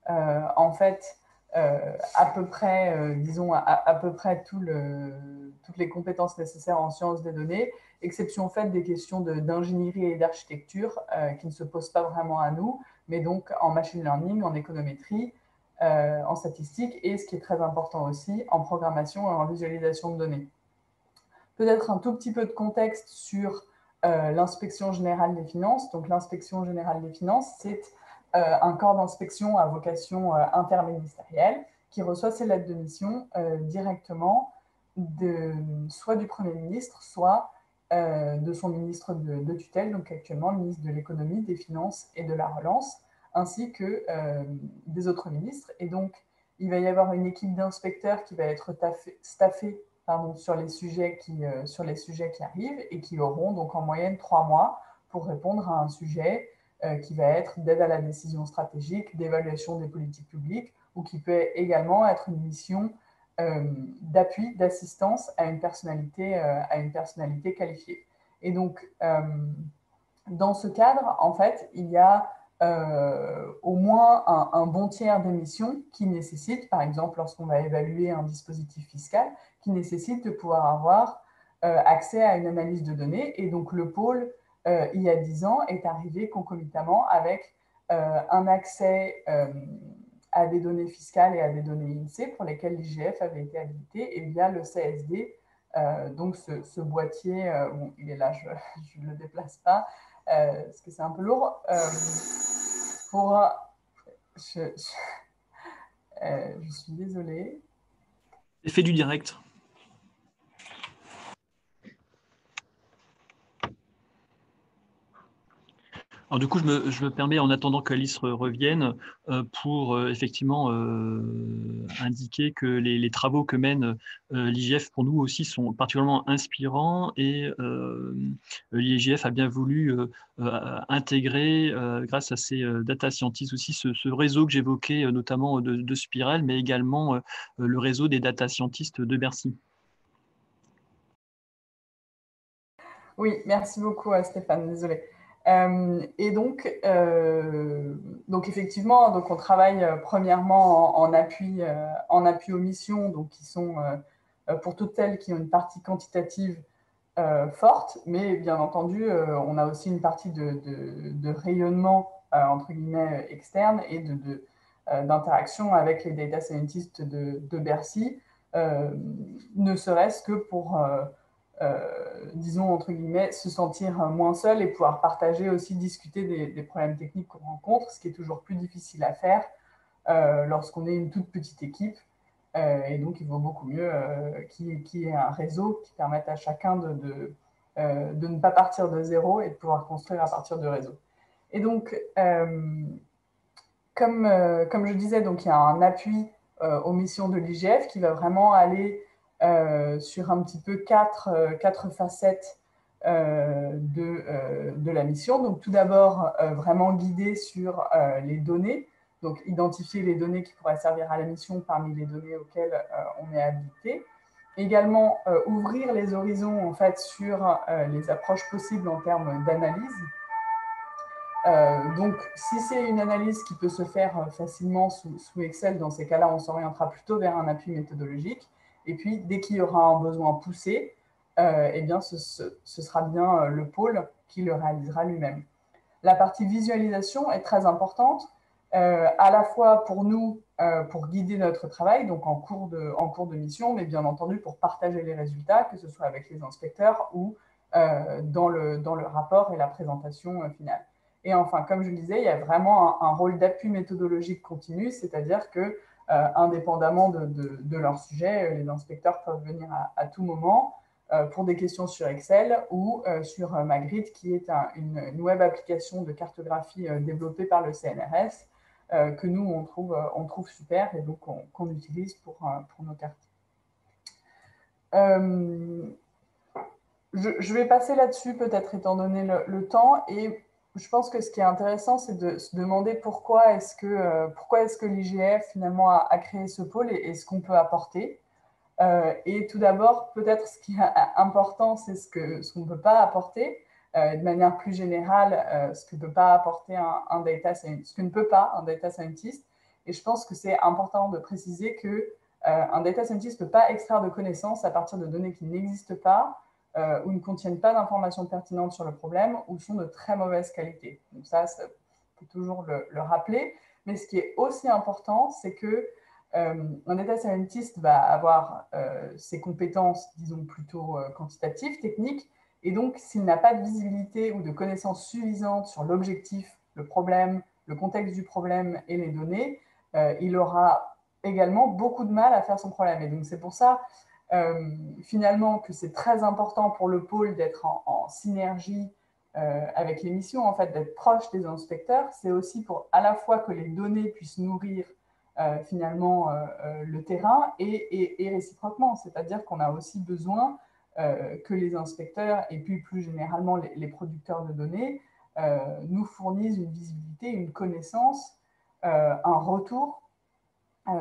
en fait à peu près, disons, à peu près toutes les compétences nécessaires en sciences des données, exception faite des questions d'ingénierie et d'architecture qui ne se posent pas vraiment à nous, mais donc en machine learning, en économétrie, en statistique et, ce qui est très important aussi, en programmation et en visualisation de données. Peut-être un tout petit peu de contexte sur l'inspection générale des finances. Donc l'inspection générale des finances, c'est un corps d'inspection à vocation interministérielle qui reçoit ses lettres de mission directement soit du Premier ministre, soit de son ministre de tutelle, donc actuellement le ministre de l'économie, des finances et de la relance, ainsi que des autres ministres. Et donc, il va y avoir une équipe d'inspecteurs qui va être staffée sur les sujets qui arrivent et qui auront donc en moyenne 3 mois pour répondre à un sujet qui va être d'aide à la décision stratégique, d'évaluation des politiques publiques, ou qui peut également être une mission d'appui, d'assistance à une personnalité qualifiée. Et donc, dans ce cadre, en fait, il y a au moins un bon tiers des missions qui nécessitent, par exemple, lorsqu'on va évaluer un dispositif fiscal, qui nécessite de pouvoir avoir accès à une analyse de données. Et donc, le pôle, il y a 10 ans, est arrivé concomitamment avec un accès à des données fiscales et à des données INSEE pour lesquelles l'IGF avait été habilité, et via le CSD, donc ce boîtier, bon, il est là, je ne le déplace pas, parce que c'est un peu lourd. Je suis désolée. Effet du direct. Alors du coup, je me permets, en attendant qu'Alice revienne, pour effectivement indiquer que les travaux que mène l'IGF pour nous aussi sont particulièrement inspirants, et l'IGF a bien voulu intégrer, grâce à ses data scientists aussi, ce réseau que j'évoquais, notamment de Spiral, mais également le réseau des data scientists de Bercy. Oui, merci beaucoup Stéphane, désolé. Et donc effectivement, donc on travaille premièrement en appui aux missions, donc qui sont pour toutes celles qui ont une partie quantitative forte, mais bien entendu, on a aussi une partie de rayonnement entre guillemets externe et d'interaction avec les data scientists de Bercy, ne serait-ce que pour disons, entre guillemets, se sentir moins seul et pouvoir partager aussi, discuter des problèmes techniques qu'on rencontre, ce qui est toujours plus difficile à faire lorsqu'on est une toute petite équipe. Et donc, il vaut beaucoup mieux qu'il y ait un réseau qui permette à chacun de ne pas partir de zéro et de pouvoir construire à partir de réseau. Et donc, comme je disais, donc, il y a un appui aux missions de l'IGF qui va vraiment aller sur un petit peu quatre facettes de la mission. Donc, tout d'abord, vraiment guider sur les données, donc identifier les données qui pourraient servir à la mission parmi les données auxquelles on est habilité. Également, ouvrir les horizons en fait, sur les approches possibles en termes d'analyse. Donc, si c'est une analyse qui peut se faire facilement sous Excel, dans ces cas-là, on s'orientera plutôt vers un appui méthodologique. Et puis, dès qu'il y aura un besoin poussé, eh bien, ce sera bien le pôle qui le réalisera lui-même. La partie visualisation est très importante, à la fois pour nous, pour guider notre travail, donc en cours de mission, mais bien entendu pour partager les résultats, que ce soit avec les inspecteurs ou dans le rapport et la présentation finale. Et enfin, comme je le disais, il y a vraiment un rôle d'appui méthodologique continu, c'est-à-dire que, indépendamment de leur sujet, les inspecteurs peuvent venir à tout moment pour des questions sur Excel ou sur Magritte, qui est une web application de cartographie développée par le CNRS, que nous, on trouve super et donc qu'on utilise pour nos cartes. Je vais passer là-dessus, peut-être étant donné le temps, et je pense que ce qui est intéressant, c'est de se demander pourquoi est-ce que l'IGF finalement a créé ce pôle et ce qu'on peut apporter. Et tout d'abord, peut-être ce qui est important, c'est ce qu'on ne peut pas apporter. De manière plus générale, ce que ne peut pas apporter un data scientist. Et je pense que c'est important de préciser qu'un data scientist ne peut pas extraire de connaissances à partir de données qui n'existent pas, ou ne contiennent pas d'informations pertinentes sur le problème, ou sont de très mauvaise qualité. Donc ça faut toujours le rappeler. Mais ce qui est aussi important, c'est que un data scientist va avoir ses compétences, disons, plutôt quantitatives, techniques, et donc s'il n'a pas de visibilité ou de connaissances suffisantes sur l'objectif, le problème, le contexte du problème et les données, il aura également beaucoup de mal à faire son problème. Et donc c'est pour ça, finalement, que c'est très important pour le pôle d'être en synergie avec les missions, en fait, d'être proche des inspecteurs. C'est aussi pour à la fois que les données puissent nourrir finalement le terrain et réciproquement. C'est-à-dire qu'on a aussi besoin que les inspecteurs et puis plus généralement les producteurs de données nous fournissent une visibilité, une connaissance, un retour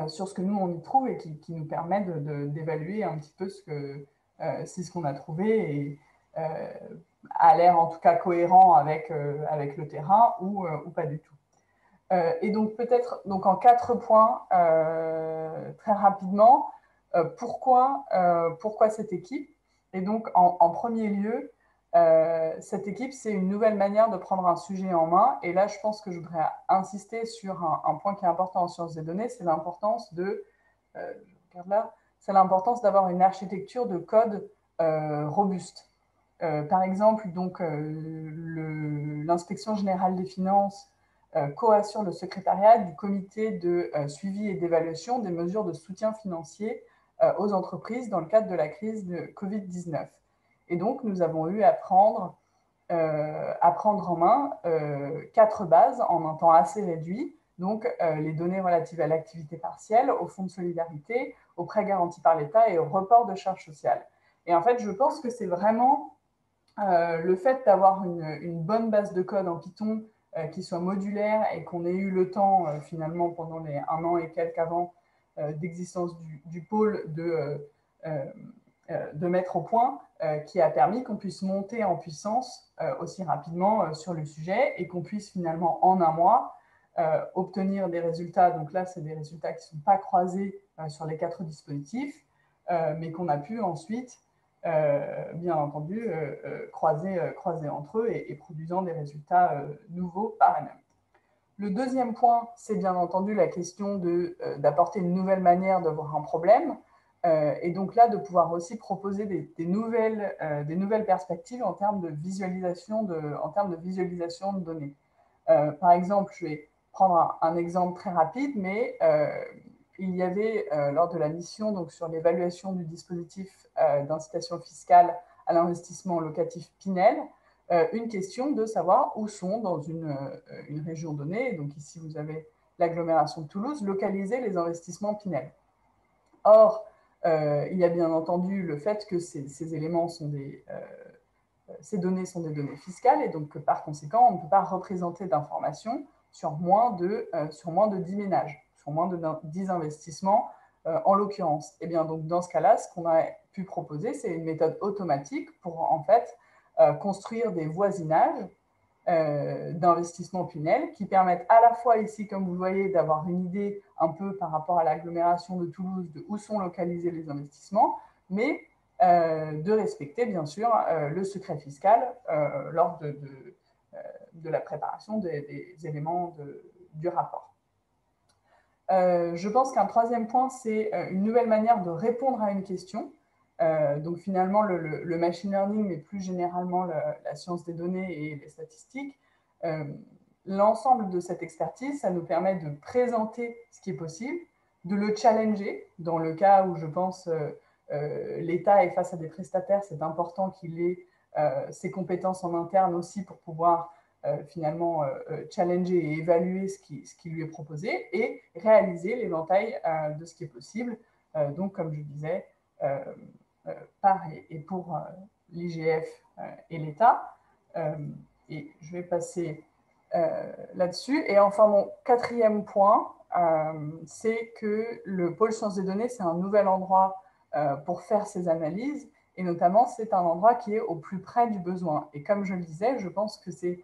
sur ce que nous on y trouve et qui nous permet d'évaluer un petit peu si ce qu'on a trouvé et, a l'air en tout cas cohérent avec le terrain ou pas du tout. Et donc peut-être en 4 points très rapidement, pourquoi cette équipe? Et donc en premier lieu, cette équipe, c'est une nouvelle manière de prendre un sujet en main. Et là, je pense que je voudrais insister sur un point qui est important en sciences des données, c'est l'importance c'est l'importance d'avoir une architecture de code robuste. Par exemple, donc l'inspection générale des finances co-assure le secrétariat du comité de suivi et d'évaluation des mesures de soutien financier aux entreprises dans le cadre de la crise de Covid-19. Et donc, nous avons eu à prendre en main 4 bases en un temps assez réduit. Donc, les données relatives à l'activité partielle, au fonds de solidarité, aux prêts garantis par l'État et au report de charges sociales. Et en fait, je pense que c'est vraiment le fait d'avoir une bonne base de code en Python qui soit modulaire et qu'on ait eu le temps, finalement, pendant les 1 an et quelques avant d'existence du pôle de mettre au point, qui a permis qu'on puisse monter en puissance aussi rapidement sur le sujet et qu'on puisse finalement, en 1 mois, obtenir des résultats. Donc là, c'est des résultats qui ne sont pas croisés sur les 4 dispositifs, mais qu'on a pu ensuite bien entendu, croiser entre eux et produisant des résultats nouveaux par eux-mêmes. Le deuxième point, c'est bien entendu la question d'apporter une nouvelle manière de voir un problème, et donc là, de pouvoir aussi proposer des nouvelles perspectives en termes de visualisation de données. Par exemple, je vais prendre un exemple très rapide, mais il y avait, lors de la mission donc, sur l'évaluation du dispositif d'incitation fiscale à l'investissement locatif Pinel, une question de savoir où sont, dans une région donnée, donc ici vous avez l'agglomération de Toulouse, localiser les investissements Pinel. Or, il y a bien entendu le fait que ces éléments sont ces données sont des données fiscales et donc par conséquent, on ne peut pas représenter d'informations sur moins de 10 ménages, sur moins de 10 investissements en l'occurrence. Et bien donc dans ce cas-là, ce qu'on a pu proposer, c'est une méthode automatique pour en fait construire des voisinages d'investissement Pinel qui permettent à la fois ici, comme vous le voyez, d'avoir une idée un peu par rapport à l'agglomération de Toulouse de où sont localisés les investissements, mais de respecter bien sûr le secret fiscal lors de la préparation des éléments du rapport. Je pense qu'un troisième point, c'est une nouvelle manière de répondre à une question. Donc finalement, le machine learning, mais plus généralement la science des données et les statistiques, l'ensemble de cette expertise, ça nous permet de présenter ce qui est possible, de le challenger. Dans le cas où je pense l'État est face à des prestataires, c'est important qu'il ait ses compétences en interne aussi pour pouvoir finalement challenger et évaluer ce qui lui est proposé et réaliser l'éventail de ce qui est possible. Donc, comme je disais, par et pour l'IGF et l'État. Et je vais passer là-dessus. Et enfin, mon quatrième point, c'est que le pôle sciences des données, c'est un nouvel endroit pour faire ces analyses. Et notamment, c'est un endroit qui est au plus près du besoin. Et comme je le disais, je pense que c'est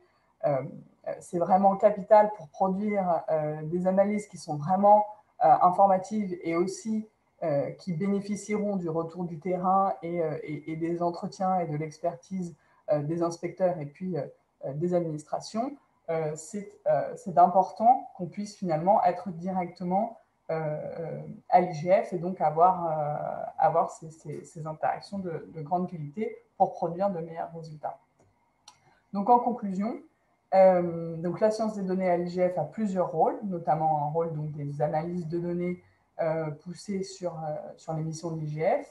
c'est vraiment capital pour produire des analyses qui sont vraiment informatives et aussi qui bénéficieront du retour du terrain et des entretiens et de l'expertise des inspecteurs et puis des administrations. C'est important qu'on puisse finalement être directement à l'IGF et donc avoir ces interactions de grande qualité pour produire de meilleurs résultats. Donc en conclusion, donc la science des données à l'IGF a plusieurs rôles, notamment un rôle donc, des analyses de données poussées sur les missions de l'IGF.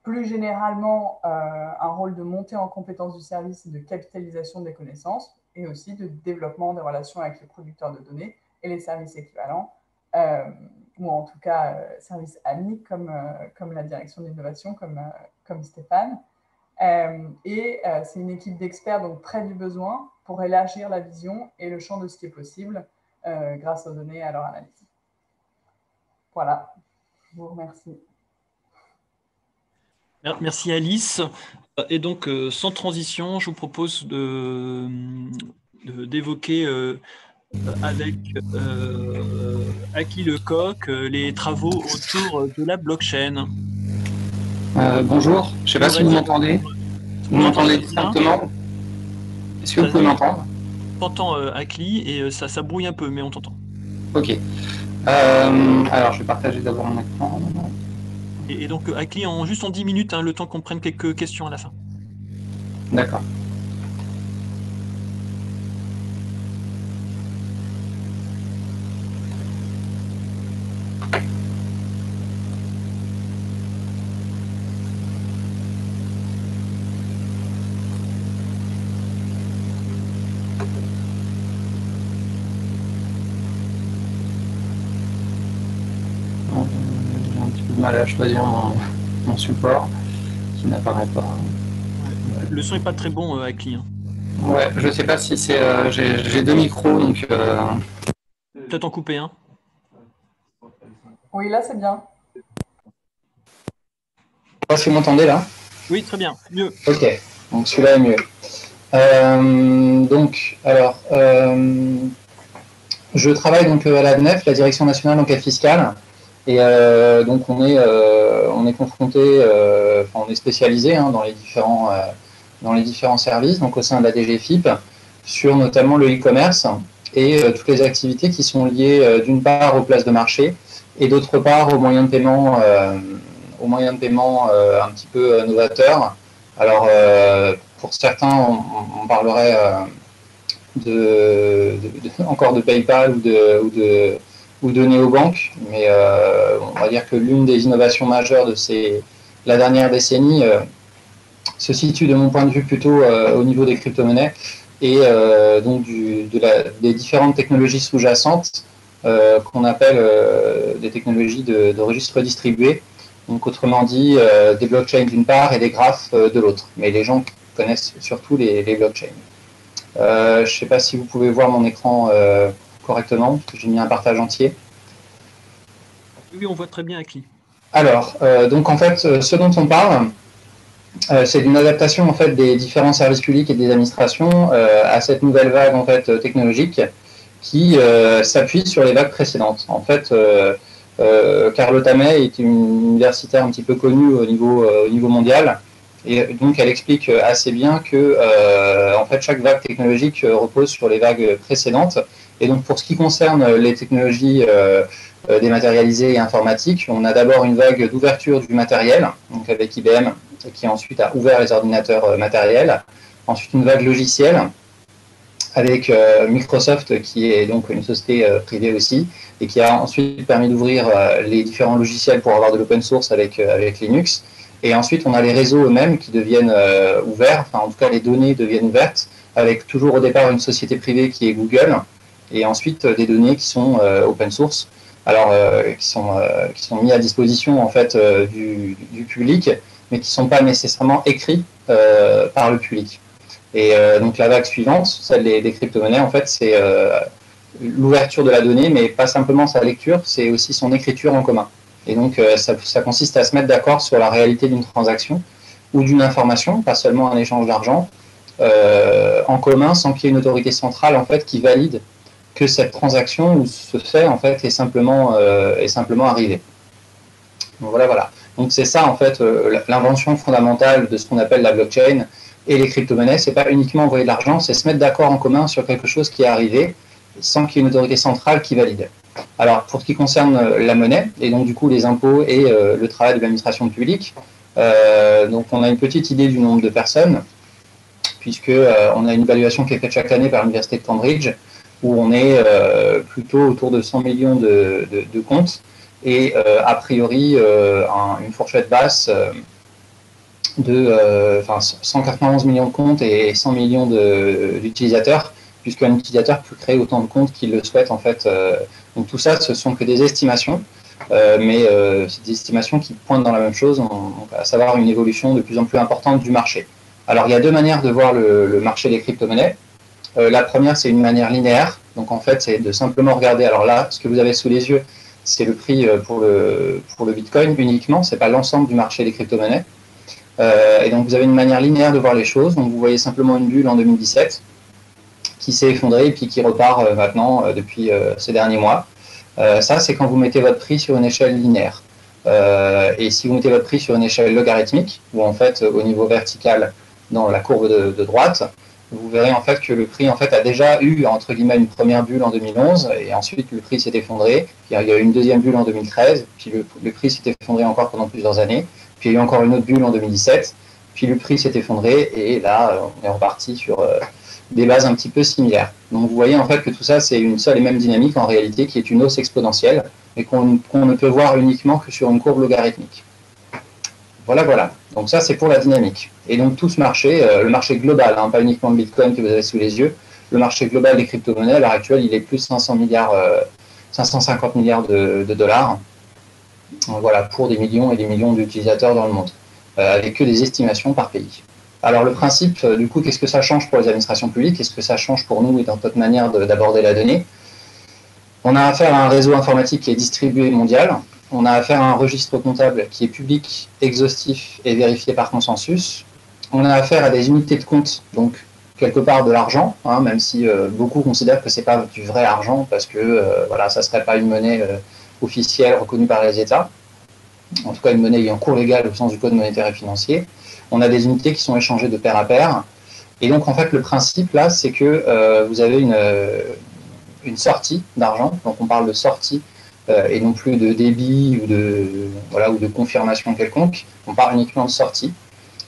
Plus généralement, un rôle de montée en compétence du service et de capitalisation des connaissances, et aussi de développement des relations avec les producteurs de données et les services équivalents, ou en tout cas services amis comme la direction d'innovation, comme Stéphane. C'est une équipe d'experts donc près du besoin pour élargir la vision et le champ de ce qui est possible grâce aux données et à leur analyse. Voilà, je vous remercie. Merci Alice. Et donc, sans transition, je vous propose d'évoquer avec Akli Lecoq les travaux autour de la blockchain. Bonjour, je ne sais pas si vous m'entendez. Vous m'entendez distinctement? Est-ce que vous pouvez m'entendre? On t'entend Akli et ça brouille un peu, mais on t'entend. Ok. Alors, je vais partager d'abord mon écran. Et donc, Akli, juste en 10 minutes, le temps qu'on prenne quelques questions à la fin. D'accord. J'ai un petit peu de mal à choisir mon support qui n'apparaît pas. Le son n'est pas très bon, Akli. Ouais, je sais pas si c'est. J'ai deux micros, donc. Peut-être en couper un. Oui, là, c'est bien. Est-ce que vous m'entendez là? Oui, très bien. Mieux. Ok, donc celui-là est mieux. Je travaille donc à l'ADNEF, la Direction nationale d'enquête fiscale. Et donc on est confronté, on est spécialisé dans les différents services, donc au sein de la DGFIP, sur notamment le e-commerce et toutes les activités qui sont liées d'une part aux places de marché et d'autre part aux moyens de paiement, un petit peu novateurs. Alors pour certains, on parlerait encore de PayPal ou de néobanques, mais on va dire que l'une des innovations majeures de la dernière décennie se situe de mon point de vue plutôt au niveau des crypto-monnaies et donc des différentes technologies sous-jacentes qu'on appelle des technologies de registre distribué, donc autrement dit des blockchains d'une part et des graphes de l'autre, mais les gens connaissent surtout les blockchains. Je ne sais pas si vous pouvez voir mon écran correctement, parce que j'ai mis un partage entier. Oui, on voit très bien Akli. Alors, donc en fait, ce dont on parle, c'est d'une adaptation en fait des différents services publics et des administrations à cette nouvelle vague en fait technologique qui s'appuie sur les vagues précédentes. En fait, Carlotta May est une universitaire un petit peu connue au niveau mondial. Et donc, elle explique assez bien que en fait, chaque vague technologique repose sur les vagues précédentes. Et donc, pour ce qui concerne les technologies dématérialisées et informatiques, on a d'abord une vague d'ouverture du matériel, donc avec IBM, qui ensuite a ouvert les ordinateurs matériels. Ensuite, une vague logicielle avec Microsoft, qui est donc une société privée aussi, et qui a ensuite permis d'ouvrir les différents logiciels pour avoir de l'open source avec Linux. Et ensuite, on a les réseaux eux-mêmes qui deviennent ouverts, enfin en tout cas les données deviennent ouvertes, avec toujours au départ une société privée qui est Google, et ensuite des données qui sont open source, alors qui sont mis à disposition en fait du public, mais qui ne sont pas nécessairement écrits par le public. Et donc la vague suivante, celle des crypto-monnaies, en fait, c'est l'ouverture de la donnée, mais pas simplement sa lecture, c'est aussi son écriture en commun. Et donc, ça consiste à se mettre d'accord sur la réalité d'une transaction ou d'une information, pas seulement un échange d'argent, en commun sans qu'il y ait une autorité centrale en fait, qui valide que cette transaction ou ce fait en fait, est simplement arrivé. Donc, voilà. Donc c'est ça en fait l'invention fondamentale de ce qu'on appelle la blockchain et les crypto-monnaies. C'est pas uniquement envoyer de l'argent, c'est se mettre d'accord en commun sur quelque chose qui est arrivé sans qu'il y ait une autorité centrale qui valide. Alors pour ce qui concerne la monnaie et donc du coup les impôts et le travail de l'administration publique, donc on a une petite idée du nombre de personnes puisque on a une évaluation qui est faite chaque année par l'université de Cambridge où on est plutôt autour de 100 millions de comptes et a priori une fourchette basse de 191 millions de comptes et 100 millions d'utilisateurs, puisqu'un utilisateur peut créer autant de comptes qu'il le souhaite en fait. Donc tout ça, ce sont que des estimations, mais c'est des estimations qui pointent dans la même chose, à savoir une évolution de plus en plus importante du marché. Alors il y a deux manières de voir le marché des crypto-monnaies. La première, c'est une manière linéaire. Donc en fait, c'est de simplement regarder. Alors là, ce que vous avez sous les yeux, c'est le prix pour le Bitcoin uniquement, c'est pas l'ensemble du marché des crypto-monnaies. Et donc vous avez une manière linéaire de voir les choses. Donc vous voyez simplement une bulle en 2017 qui s'est effondrée et puis qui repart maintenant depuis ces derniers mois. Ça, c'est quand vous mettez votre prix sur une échelle linéaire. Et si vous mettez votre prix sur une échelle logarithmique, où en fait au niveau vertical dans la courbe de droite, vous verrez en fait que le prix en fait a déjà eu entre guillemets une première bulle en 2011 et ensuite le prix s'est effondré. Puis il y a eu une deuxième bulle en 2013, puis le prix s'est effondré encore pendant plusieurs années. Puis il y a eu encore une autre bulle en 2017, puis le prix s'est effondré et là on est reparti sur des bases un petit peu similaires. Donc vous voyez en fait que tout ça c'est une seule et même dynamique en réalité qui est une hausse exponentielle et qu'on ne peut voir uniquement que sur une courbe logarithmique. Voilà. Donc ça, c'est pour la dynamique. Et donc tout ce marché, le marché global, hein, pas uniquement le Bitcoin que vous avez sous les yeux, le marché global des crypto-monnaies, à l'heure actuelle, il est plus 550 milliards de dollars. Voilà, pour des millions et des millions d'utilisateurs dans le monde, avec que des estimations par pays. Alors le principe, du coup, qu'est-ce que ça change pour les administrations publiques? Qu'est-ce que ça change pour nous et dans notre manière d'aborder la donnée? On a affaire à un réseau informatique qui est distribué mondial. On a affaire à un registre comptable qui est public, exhaustif et vérifié par consensus. On a affaire à des unités de compte, donc quelque part de l'argent, hein, même si beaucoup considèrent que ce n'est pas du vrai argent parce que voilà, ça ne serait pas une monnaie officielle reconnue par les États. En tout cas, une monnaie ayant cours légal au sens du code monétaire et financier. On a des unités qui sont échangées de pair à pair. Et donc, en fait, le principe, là, c'est que vous avez une sortie d'argent. Donc, on parle de sortie et non plus de débit ou de confirmation quelconque. On parle uniquement de sortie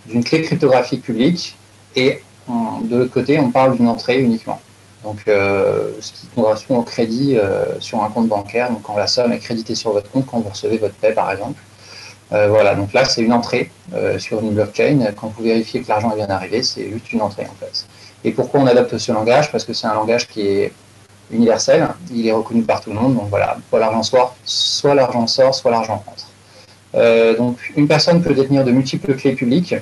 d'une clé cryptographique publique et de l'autre côté, on parle d'une entrée uniquement. Donc, ce qui correspond au crédit sur un compte bancaire, donc quand la somme est créditée sur votre compte, quand vous recevez votre paie par exemple. Voilà, donc là, c'est une entrée sur une blockchain. Quand vous vérifiez que l'argent est bien arrivé, c'est juste une entrée en fait. Et pourquoi on adopte ce langage? Parce que c'est un langage qui est universel, il est reconnu par tout le monde, donc voilà, soit l'argent sort, soit l'argent rentre. Donc une personne peut détenir de multiples clés publiques.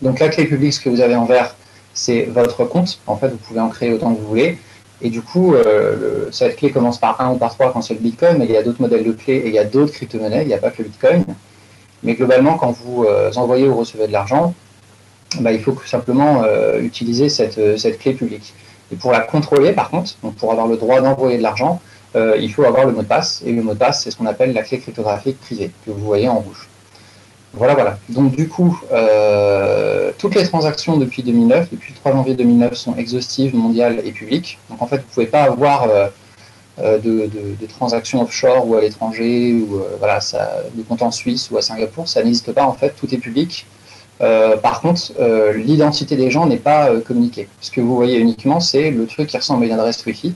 Donc la clé publique, ce que vous avez en vert, c'est votre compte, en fait vous pouvez en créer autant que vous voulez, et du coup cette clé commence par 1 ou par 3 quand c'est le Bitcoin, mais il y a d'autres modèles de clés et il y a d'autres crypto-monnaies, il n'y a pas que le Bitcoin, mais globalement quand vous envoyez ou recevez de l'argent, il faut simplement utiliser cette clé publique. Et pour la contrôler, par contre, donc pour avoir le droit d'envoyer de l'argent, il faut avoir le mot de passe. Et le mot de passe, c'est ce qu'on appelle la clé cryptographique privée, que vous voyez en rouge. Voilà. Donc du coup, toutes les transactions depuis 2009, depuis le 3 janvier 2009, sont exhaustives, mondiales et publiques. Donc en fait, vous ne pouvez pas avoir de transactions offshore ou à l'étranger, ou de compte en Suisse ou à Singapour. Ça n'existe pas, en fait, tout est public. Par contre, l'identité des gens n'est pas communiquée. Ce que vous voyez uniquement, c'est le truc qui ressemble à une adresse Wi-Fi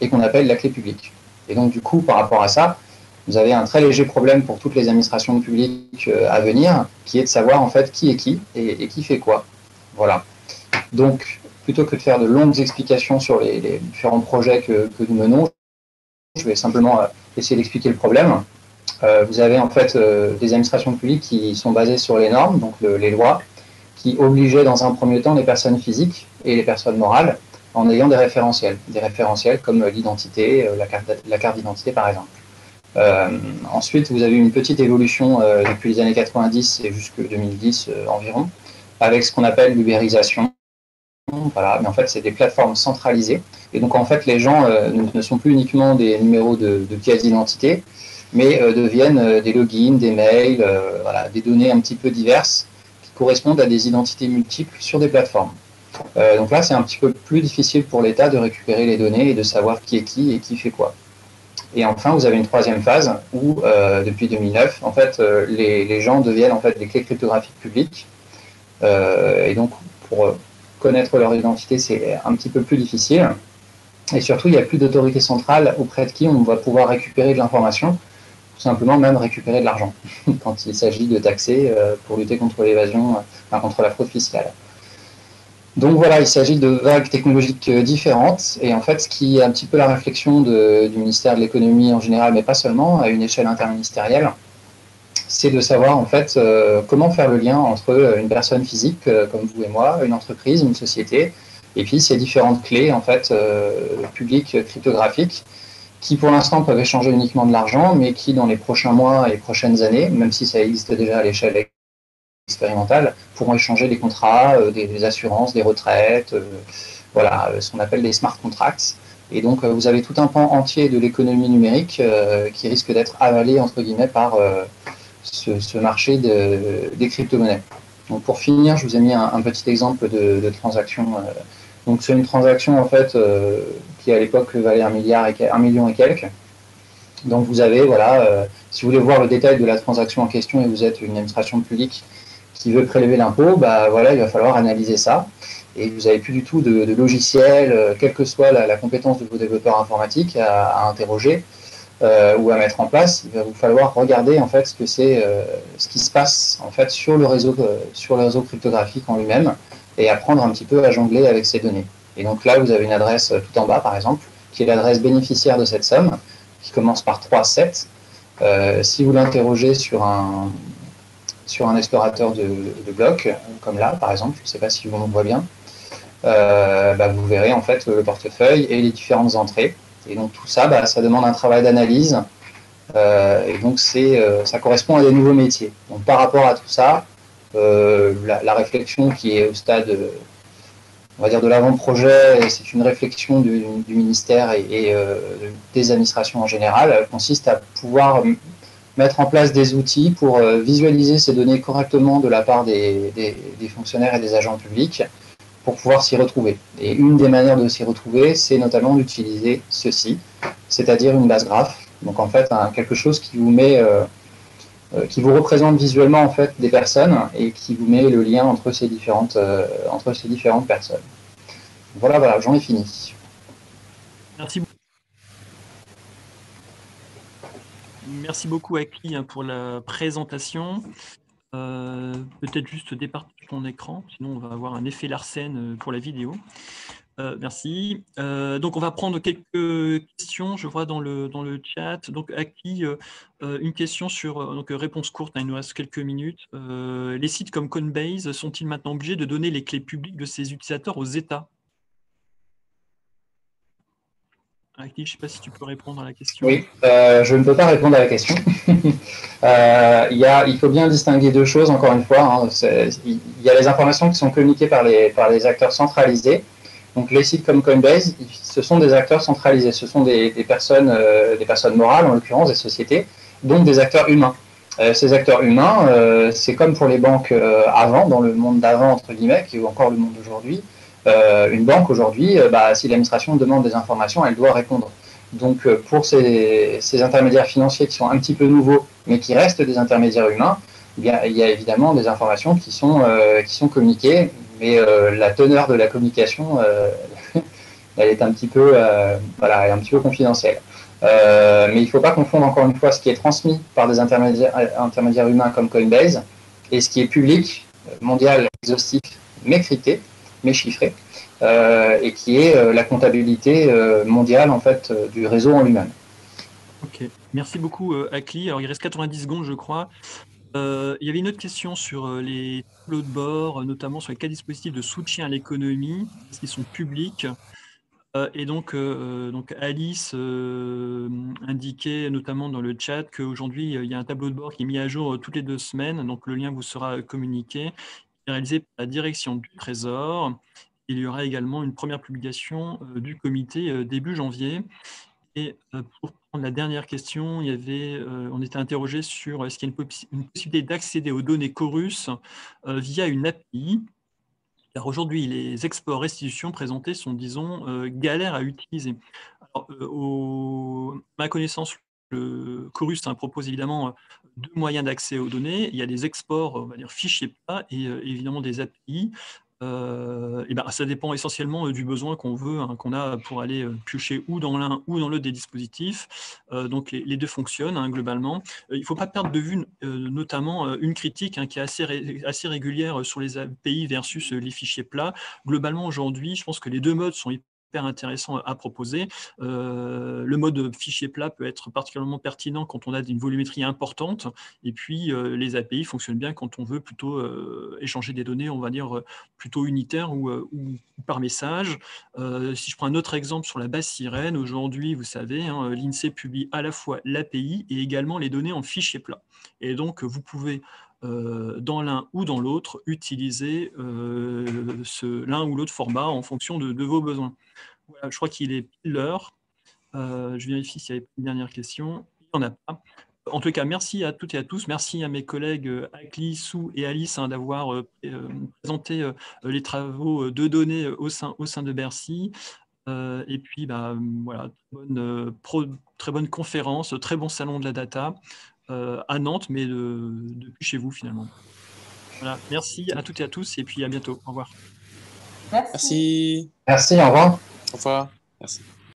et qu'on appelle la clé publique. Et donc, du coup, par rapport à ça, vous avez un très léger problème pour toutes les administrations publiques à venir, qui est de savoir en fait qui est qui et qui fait quoi. Voilà. Donc, plutôt que de faire de longues explications sur les différents projets que nous menons, je vais simplement essayer d'expliquer le problème. Vous avez en fait des administrations publiques qui sont basées sur les normes, donc les lois, qui obligeaient dans un premier temps les personnes physiques et les personnes morales en ayant des référentiels comme l'identité, la carte d'identité par exemple. Ensuite, vous avez une petite évolution depuis les années 90 et jusqu'en 2010 environ, avec ce qu'on appelle l'ubérisation. voilà, mais en fait, c'est des plateformes centralisées. Et donc, en fait, les gens ne sont plus uniquement des numéros de pièces d'identité, mais deviennent des logins, des mails, voilà, des données un petit peu diverses qui correspondent à des identités multiples sur des plateformes. Donc là, c'est un petit peu plus difficile pour l'État de récupérer les données et de savoir qui est qui et qui fait quoi. Et enfin, vous avez une troisième phase où, depuis 2009, en fait, les gens deviennent en fait des clés cryptographiques publiques. Et donc, pour connaître leur identité, c'est un petit peu plus difficile. Et surtout, il n'y a plus d'autorité centrale auprès de qui on va pouvoir récupérer de l'information, tout simplement même récupérer de l'argent, quand il s'agit de taxer pour lutter contre l'évasion, enfin, contre la fraude fiscale. Donc voilà, il s'agit de vagues technologiques différentes. Et en fait, ce qui est un petit peu la réflexion du ministère de l'économie en général, mais pas seulement, à une échelle interministérielle, c'est de savoir en fait comment faire le lien entre une personne physique comme vous et moi, une entreprise, une société, et puis ces différentes clés en fait publiques cryptographiques qui pour l'instant peuvent échanger uniquement de l'argent, mais qui dans les prochains mois et prochaines années, même si ça existe déjà à l'échelle expérimentale, pourront échanger des contrats, des assurances, des retraites, voilà, ce qu'on appelle des smart contracts. Et donc vous avez tout un pan entier de l'économie numérique qui risque d'être avalé entre guillemets par ce marché des crypto-monnaies. Donc pour finir, je vous ai mis un petit exemple de transaction. Donc c'est une transaction en fait qui à l'époque valait 1 million et quelques. Donc vous avez, voilà, si vous voulez voir le détail de la transaction en question et vous êtes une administration publique qui veut prélever l'impôt, bah voilà, il va falloir analyser ça. Et vous n'avez plus du tout de logiciel, quelle que soit la compétence de vos développeurs informatiques à interroger ou à mettre en place. Il va vous falloir regarder en fait ce que c'est, ce qui se passe en fait sur le réseau cryptographique en lui-même et apprendre un petit peu à jongler avec ces données. Et donc là, vous avez une adresse tout en bas, par exemple, qui est l'adresse bénéficiaire de cette somme, qui commence par 37. Si vous l'interrogez sur un explorateur de blocs, comme là, par exemple, je ne sais pas si on le voit bien, bah, vous verrez en fait le portefeuille et les différentes entrées. Et donc tout ça, bah, ça demande un travail d'analyse. Et donc ça correspond à des nouveaux métiers. Donc par rapport à tout ça, la réflexion qui est au stade, on va dire, de l'avant-projet, c'est une réflexion du ministère et des administrations en général, consiste à pouvoir mettre en place des outils pour visualiser ces données correctement de la part des fonctionnaires et des agents publics pour pouvoir s'y retrouver. Et une des manières de s'y retrouver, c'est notamment d'utiliser ceci, c'est-à-dire une base graph. Donc en fait, quelque chose qui vous met, qui vous représente visuellement en fait des personnes et qui vous met le lien entre ces différentes personnes. Voilà, voilà, j'en ai fini. Merci. Merci beaucoup Akli pour la présentation. Peut-être juste départage ton écran, sinon on va avoir un effet Larsen pour la vidéo. Merci. Donc on va prendre quelques questions, je vois dans le chat. Donc Akli, une question sur donc réponse courte, il nous reste quelques minutes. Les sites comme Coinbase sont-ils maintenant obligés de donner les clés publiques de ses utilisateurs aux États? Akli, je ne sais pas si tu peux répondre à la question. Oui, je ne peux pas répondre à la question. Il faut bien distinguer deux choses, encore une fois. Hein. Il y a les informations qui sont communiquées par les acteurs centralisés. Donc les sites comme Coinbase, ce sont des acteurs centralisés. Ce sont des personnes morales, en l'occurrence des sociétés, donc des acteurs humains. Ces acteurs humains, c'est comme pour les banques avant, dans le monde d'avant, entre guillemets, qui est encore le monde d'aujourd'hui. Une banque aujourd'hui, si l'administration demande des informations, elle doit répondre. Donc pour ces intermédiaires financiers qui sont un petit peu nouveaux, mais qui restent des intermédiaires humains, il y a évidemment des informations qui sont communiquées, mais la teneur de la communication, elle est un petit peu, confidentielle. Mais il ne faut pas confondre encore une fois ce qui est transmis par des intermédiaires humains comme Coinbase et ce qui est public, mondial, exhaustif, mais crypté, mais chiffré, et qui est la comptabilité mondiale en fait du réseau en lui-même. Ok, merci beaucoup Akli. Alors il reste 90 secondes je crois. Il y avait une autre question sur les tableaux de bord, notamment sur les cas dispositifs de soutien à l'économie, qui sont publics. Et donc Alice indiquait notamment dans le chat qu'aujourd'hui, il y a un tableau de bord qui est mis à jour toutes les 2 semaines. Donc le lien vous sera communiqué, réalisé par la direction du Trésor. Il y aura également une première publication du comité début janvier. Et pour prendre la dernière question, on était interrogé sur est-ce qu'il y a une possibilité d'accéder aux données Chorus via une API. Car aujourd'hui, les exports-restitutions présentés sont, disons, galères à utiliser. Alors, à ma connaissance, le Chorus propose évidemment deux moyens d'accès aux données. Il y a des exports, on va dire, fichiers plats et évidemment des API. Ça dépend essentiellement du besoin qu'on veut, qu'on a pour aller piocher ou dans l'un ou dans l'autre des dispositifs. Donc les deux fonctionnent globalement. Il ne faut pas perdre de vue notamment une critique qui est assez régulière sur les API versus les fichiers plats. Globalement aujourd'hui, je pense que les deux modes sont hyper intéressant à proposer. Le mode fichier plat peut être particulièrement pertinent quand on a une volumétrie importante, et puis les API fonctionnent bien quand on veut plutôt échanger des données, on va dire, plutôt unitaires ou par message. Si je prends un autre exemple sur la base Sirène, aujourd'hui, vous savez, l'INSEE publie à la fois l'API et également les données en fichier plat. Et donc, vous pouvez dans l'un ou dans l'autre, utiliser l'un ou l'autre format en fonction de vos besoins. Voilà, je crois qu'il est pile l'heure. Je vérifie s'il y avait une dernière question. Il n'y en a pas. En tout cas, merci à toutes et à tous. Merci à mes collègues Akli, Sou et Alice d'avoir présenté les travaux de données au sein de Bercy. Et puis, voilà, très bonne conférence, très bon salon de la data à Nantes, mais depuis chez vous finalement. Voilà, merci à toutes et à tous, et puis à bientôt. Au revoir. Merci. Merci. Merci, au revoir. Au revoir. Merci.